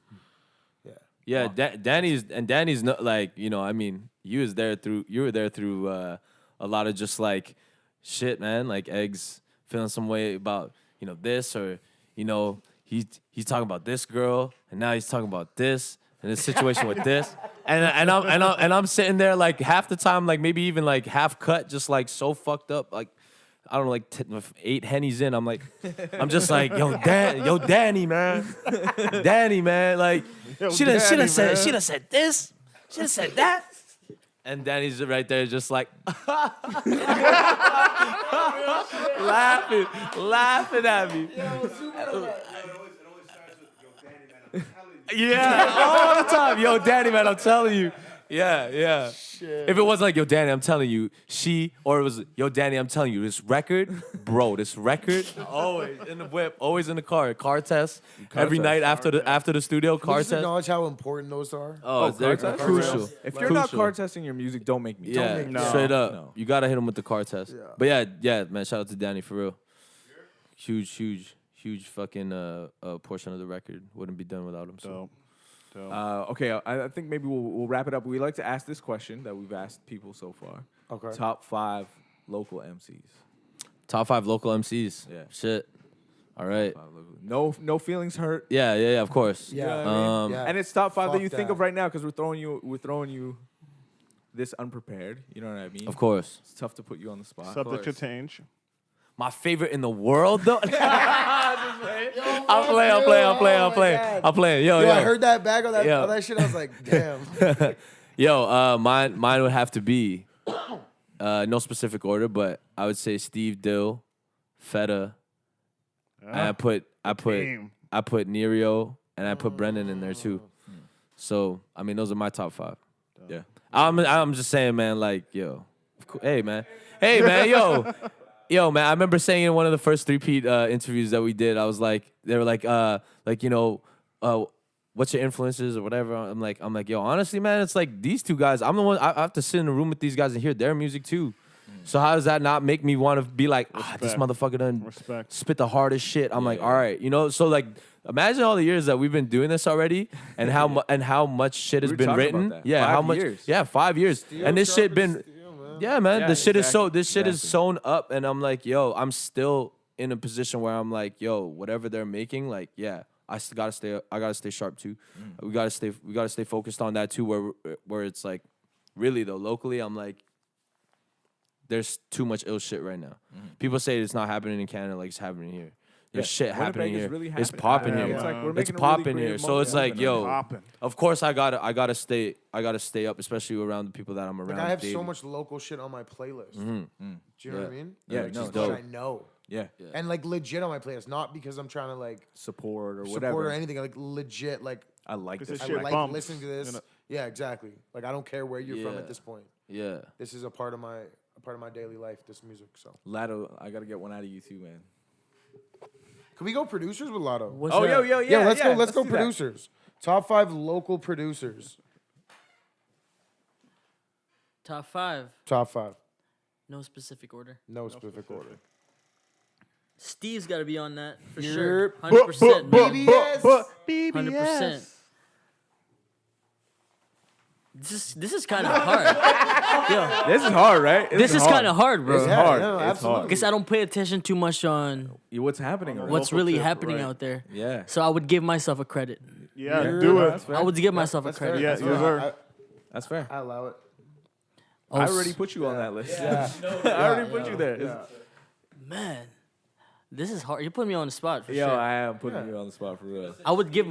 Speaker 5: Yeah, Danny's not like, you know, I mean, you were there through a lot of just like shit, man. Like Eggs feeling some way about, you know, this, or, you know, he's talking about this girl, and now he's talking about this and this situation with this, and I'm sitting there like half the time, like maybe even like half cut, just like so fucked up, like I don't know, like 8 Hennies in, I'm just like, yo, Danny, man, like she done said this, she done said that. And Danny's right there just like laughing at me. Yeah, all the time. Yo, Danny, man, I'm telling you. Yeah. If it wasn't like, yo, Danny, I'm telling you, or it was, yo, Danny, I'm telling you, this record, always in the whip, always in the car test, every night after the studio,
Speaker 4: Can you
Speaker 5: car
Speaker 4: just
Speaker 5: test.
Speaker 4: acknowledge how important those are?
Speaker 5: Oh, they're
Speaker 2: car test?
Speaker 5: crucial.
Speaker 2: If you're not
Speaker 5: Crucial.
Speaker 2: car testing your music, don't make me.
Speaker 5: Yeah,
Speaker 2: Don't make
Speaker 4: me.
Speaker 5: straight up.
Speaker 2: No.
Speaker 5: You gotta hit him with the car test. But yeah, man. Shout out to Danny for real. Huge fucking portion of the record wouldn't be done without him. So.
Speaker 3: Dope.
Speaker 2: Okay, I think maybe we'll wrap it up. We like to ask this question that we've asked people so far.
Speaker 4: Okay.
Speaker 2: Top 5 local MCs.
Speaker 5: Top 5 local MCs.
Speaker 2: Yeah.
Speaker 5: Shit. All right.
Speaker 2: No feelings hurt.
Speaker 5: Yeah. Of course.
Speaker 4: Yeah.
Speaker 2: You know what I mean?
Speaker 4: Yeah.
Speaker 2: And it's top 5 that
Speaker 4: Fuck
Speaker 2: you think
Speaker 4: that.
Speaker 2: of right now because we're throwing you this unprepared. You know what I mean?
Speaker 5: Of course.
Speaker 2: It's tough to put you on the spot.
Speaker 3: Subject to change.
Speaker 5: My favorite in the world, though. I'm playing. Yo,
Speaker 4: I heard that back on that,
Speaker 5: Yeah.
Speaker 4: on that shit. I was like, damn.
Speaker 5: Yo, mine would have to be no specific order, but I would say Steve Dill, Fettah, and I put
Speaker 3: Damn.
Speaker 5: Nerio and I put Brendan in there too. So I mean, those are my top 5.
Speaker 2: Yeah.
Speaker 5: I'm just saying, man. Like, yo, hey, man, yo, man. I remember saying in one of the first 3-peat interviews that we did, I was like, they were like, what's your influences or whatever. I'm like, yo, honestly, man, it's like these two guys. I'm the one. I have to sit in a room with these guys and hear their music too. So how does that not make me want to be like, this motherfucker done spit the hardest shit? I'm like, all right, So like, imagine all the years that we've been doing this already, and how much shit has been written. Yeah,
Speaker 2: 5
Speaker 5: how much?
Speaker 2: years.
Speaker 5: Yeah, 5 years, and this shit been. Yeah, man,
Speaker 2: Yeah,
Speaker 5: this shit
Speaker 2: exactly.
Speaker 5: is sewn up, and I'm like, yo, I'm still in a position where I'm like, yo, whatever they're making, like, yeah, I gotta stay sharp too. We gotta stay focused on that too. Where it's like, really though, locally, I'm like, there's too much ill shit right now. People say it's not happening in Canada like it's happening here. There's shit
Speaker 2: Winnipeg
Speaker 5: happening
Speaker 2: is
Speaker 5: here.
Speaker 2: really
Speaker 5: It's
Speaker 2: happening.
Speaker 5: popping
Speaker 3: Yeah,
Speaker 5: here.
Speaker 3: it's like we're
Speaker 5: It's
Speaker 2: making a really
Speaker 5: popping
Speaker 2: great
Speaker 5: here. So
Speaker 2: moment
Speaker 5: it's like,
Speaker 2: happen.
Speaker 5: yo,
Speaker 3: Popping.
Speaker 5: of course I gotta stay up, especially around the people that I'm around.
Speaker 4: Like I have
Speaker 5: daily.
Speaker 4: so much local shit on my playlist. Do you know what I mean?
Speaker 2: Yeah,
Speaker 4: Like,
Speaker 2: no,
Speaker 4: just
Speaker 2: it's
Speaker 4: shit
Speaker 2: dope.
Speaker 4: I know.
Speaker 2: Yeah.
Speaker 4: And like legit on my playlist, not because I'm trying to like
Speaker 2: Support or
Speaker 4: support
Speaker 2: whatever.
Speaker 4: or anything. Like legit, like
Speaker 2: I like
Speaker 3: Because
Speaker 2: this.
Speaker 3: this
Speaker 4: I
Speaker 3: shit
Speaker 4: like
Speaker 3: bumps,
Speaker 4: listening to this.
Speaker 3: you know?
Speaker 4: Yeah, exactly. Like I don't care where you're from
Speaker 5: Yeah.
Speaker 4: at this point.
Speaker 5: Yeah.
Speaker 4: This is a part of my daily life. This music. So
Speaker 2: Llado, I gotta get one out of you too, man.
Speaker 4: can we go producers with Llado?
Speaker 6: What's
Speaker 2: Oh,
Speaker 6: that?
Speaker 2: yo,
Speaker 4: Yeah, let's go. Let's go
Speaker 2: do that.
Speaker 4: producers. Top 5 local producers.
Speaker 6: Top 5.
Speaker 4: Top 5.
Speaker 6: No specific order.
Speaker 4: No specific order.
Speaker 6: Steve's got to be on that for
Speaker 4: Yep.
Speaker 6: sure. 100%. man.
Speaker 4: BBS.
Speaker 6: 100%. This is kind of hard. Yo,
Speaker 2: This is hard, right?
Speaker 6: this is kind of hard, bro.
Speaker 2: It's
Speaker 4: Yeah,
Speaker 2: hard.
Speaker 4: no,
Speaker 2: It's
Speaker 4: absolutely.
Speaker 2: hard.
Speaker 6: Guess I don't pay attention too much on
Speaker 2: What's happening? around?
Speaker 6: what's
Speaker 3: Local
Speaker 6: really
Speaker 3: tip,
Speaker 6: happening
Speaker 3: right.
Speaker 6: out there.
Speaker 2: Yeah.
Speaker 6: So I would give myself a credit.
Speaker 3: Yeah,
Speaker 4: Yeah,
Speaker 3: do it.
Speaker 2: That's fair.
Speaker 6: I would give myself a
Speaker 4: That's fair.
Speaker 6: credit.
Speaker 3: Yeah,
Speaker 4: That's
Speaker 3: yes,
Speaker 4: fair.
Speaker 3: sir.
Speaker 2: That's fair.
Speaker 4: I allow it.
Speaker 6: Oh,
Speaker 2: I already put you on that list.
Speaker 4: Yeah.
Speaker 2: I already put you there.
Speaker 4: Yeah.
Speaker 6: man, this is hard. You're putting me on the spot for
Speaker 2: Yo,
Speaker 6: sure.
Speaker 2: I am putting you on the spot for real.
Speaker 6: I would give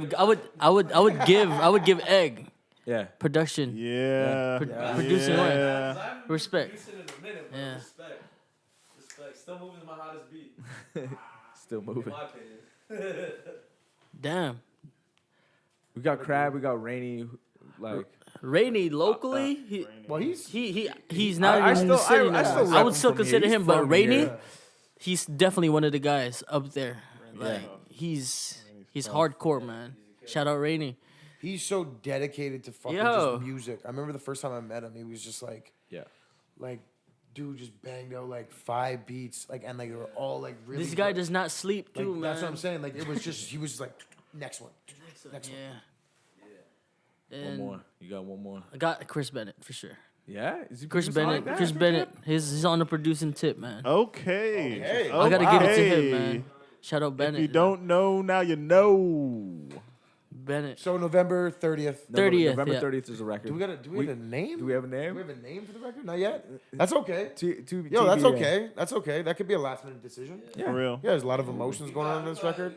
Speaker 6: Egg
Speaker 2: Yeah.
Speaker 6: production
Speaker 3: Yeah.
Speaker 6: producing
Speaker 3: yeah.
Speaker 6: respect. Yeah.
Speaker 5: Respect. Still moving my hottest beat.
Speaker 2: Still moving.
Speaker 5: opinion.
Speaker 6: Damn.
Speaker 2: We got Crab. We got Rainy. Like
Speaker 6: Rainy locally,
Speaker 4: Well,
Speaker 6: he's not
Speaker 2: I
Speaker 6: even
Speaker 2: still-
Speaker 6: city
Speaker 2: I
Speaker 6: now.
Speaker 2: still
Speaker 6: I
Speaker 2: rep
Speaker 6: would
Speaker 2: him
Speaker 6: still
Speaker 2: from here.
Speaker 6: consider
Speaker 2: He's
Speaker 6: him, but
Speaker 2: from
Speaker 6: Rainy,
Speaker 2: here.
Speaker 6: he's definitely one of the guys up there. Like he's hardcore, man. Shout out Rainy.
Speaker 4: he's so dedicated to fucking
Speaker 6: Yo.
Speaker 4: just music. I remember the first time I met him, he was just like,
Speaker 2: yeah.
Speaker 4: dude, just banged out like 5 beats, like, and like they were all like really.
Speaker 6: This guy
Speaker 4: good.
Speaker 6: does not sleep
Speaker 4: Like,
Speaker 6: too, man.
Speaker 4: that's what I'm saying. Like it was just he was just like next one, next one.
Speaker 6: Yeah.
Speaker 2: One
Speaker 6: And
Speaker 2: more. You got one more.
Speaker 6: I got Chris Bennett for sure.
Speaker 2: Yeah. Is he
Speaker 6: Chris
Speaker 2: producing
Speaker 6: Bennett.
Speaker 2: like that?
Speaker 6: Chris Bennett. He's on the producing tip, man.
Speaker 3: Okay.
Speaker 6: I gotta give it to him,
Speaker 3: Okay.
Speaker 6: man. Shout out Bennett.
Speaker 3: If you don't know, now you know.
Speaker 6: Bennett.
Speaker 4: So November 30th.
Speaker 6: 30th,
Speaker 2: November
Speaker 6: yeah.
Speaker 2: 30th is a record.
Speaker 4: Do we have a name?
Speaker 2: Do we have a
Speaker 4: Do
Speaker 2: name?
Speaker 4: we have a name for the record? Not yet. That's okay. Yo, that's
Speaker 2: TBA.
Speaker 4: okay. That's okay. That could be a last minute decision. Yeah,
Speaker 3: For real.
Speaker 4: there's a lot of emotions going on in this record.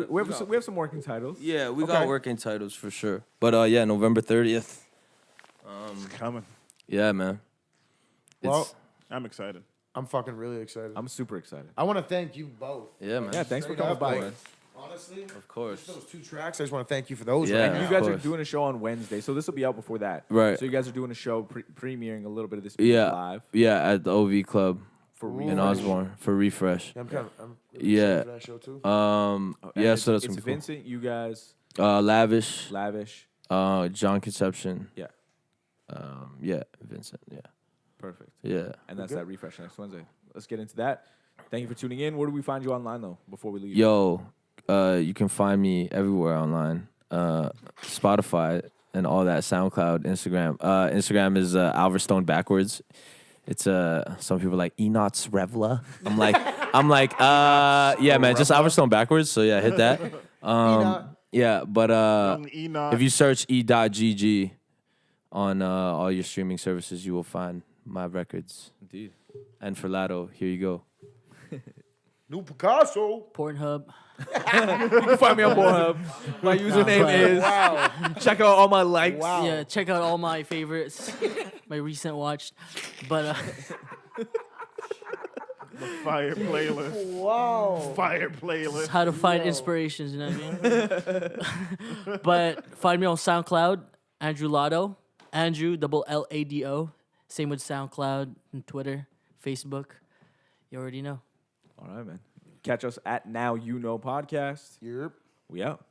Speaker 2: We have some working titles.
Speaker 5: Yeah, we
Speaker 4: Okay.
Speaker 5: got working titles for sure. But yeah, November 30th.
Speaker 3: It's coming.
Speaker 5: Yeah, man.
Speaker 4: Well,
Speaker 3: I'm excited.
Speaker 4: I'm fucking really excited.
Speaker 2: I'm super excited.
Speaker 4: I want to thank you both.
Speaker 5: Yeah, man.
Speaker 2: Yeah, thanks for
Speaker 4: Straight
Speaker 2: coming
Speaker 4: up,
Speaker 2: by.
Speaker 4: like, honestly,
Speaker 5: Of course.
Speaker 4: those 2 tracks, I just want to thank you for those.
Speaker 5: Yeah.
Speaker 4: Right
Speaker 2: You
Speaker 4: now.
Speaker 2: guys are
Speaker 5: course.
Speaker 2: doing a show on Wednesday, so this will be out before that.
Speaker 5: Right.
Speaker 2: So you guys are doing a show premiering a little bit of this music
Speaker 5: Yeah.
Speaker 2: live
Speaker 5: Yeah, at the OV Club
Speaker 2: for
Speaker 4: Ooh.
Speaker 5: in
Speaker 2: Refresh.
Speaker 5: Osborne for Refresh.
Speaker 4: Yeah, I'm really
Speaker 5: Yeah.
Speaker 4: excited for that show too.
Speaker 2: And
Speaker 5: Yeah, so that's
Speaker 2: it's
Speaker 5: gonna be cool.
Speaker 2: Vincent, you guys,
Speaker 5: Lavish,
Speaker 2: Lavish.
Speaker 5: John Conception.
Speaker 2: Yeah,
Speaker 5: Yeah, Vincent. Yeah,
Speaker 2: perfect.
Speaker 5: yeah.
Speaker 2: And that's that Refresh next Wednesday. Let's get into that. Thank you for tuning in. Where do we find you online though? Before we leave.
Speaker 5: Yo, you can find me everywhere online. Spotify and all that. SoundCloud, Instagram. Instagram is Alverstone backwards. It's some people are like Enots Revla. I'm like, yeah, man, just Alverstone backwards. So yeah, hit that. Yeah, but
Speaker 3: Enoch.
Speaker 5: if you search e.gg on all your streaming services, you will find my records.
Speaker 2: Indeed.
Speaker 5: And for Llado, here you go.
Speaker 4: New Picasso.
Speaker 6: Pornhub.
Speaker 2: You can find me on Pornhub. My username is.
Speaker 4: Wow.
Speaker 2: Check out all my likes.
Speaker 4: Wow.
Speaker 6: Yeah, check out all my favorites, my recent watched. But
Speaker 3: The fire playlist.
Speaker 4: Wow.
Speaker 3: Fire
Speaker 6: It's
Speaker 3: playlist.
Speaker 6: how to find inspirations, you know what I mean? But find me on SoundCloud, Andrew Llado, Andrew Llado. Same with SoundCloud and Twitter, Facebook. You already know.
Speaker 2: All right, man. Catch us at Now You Know Podcast.
Speaker 4: Yep.
Speaker 2: We out.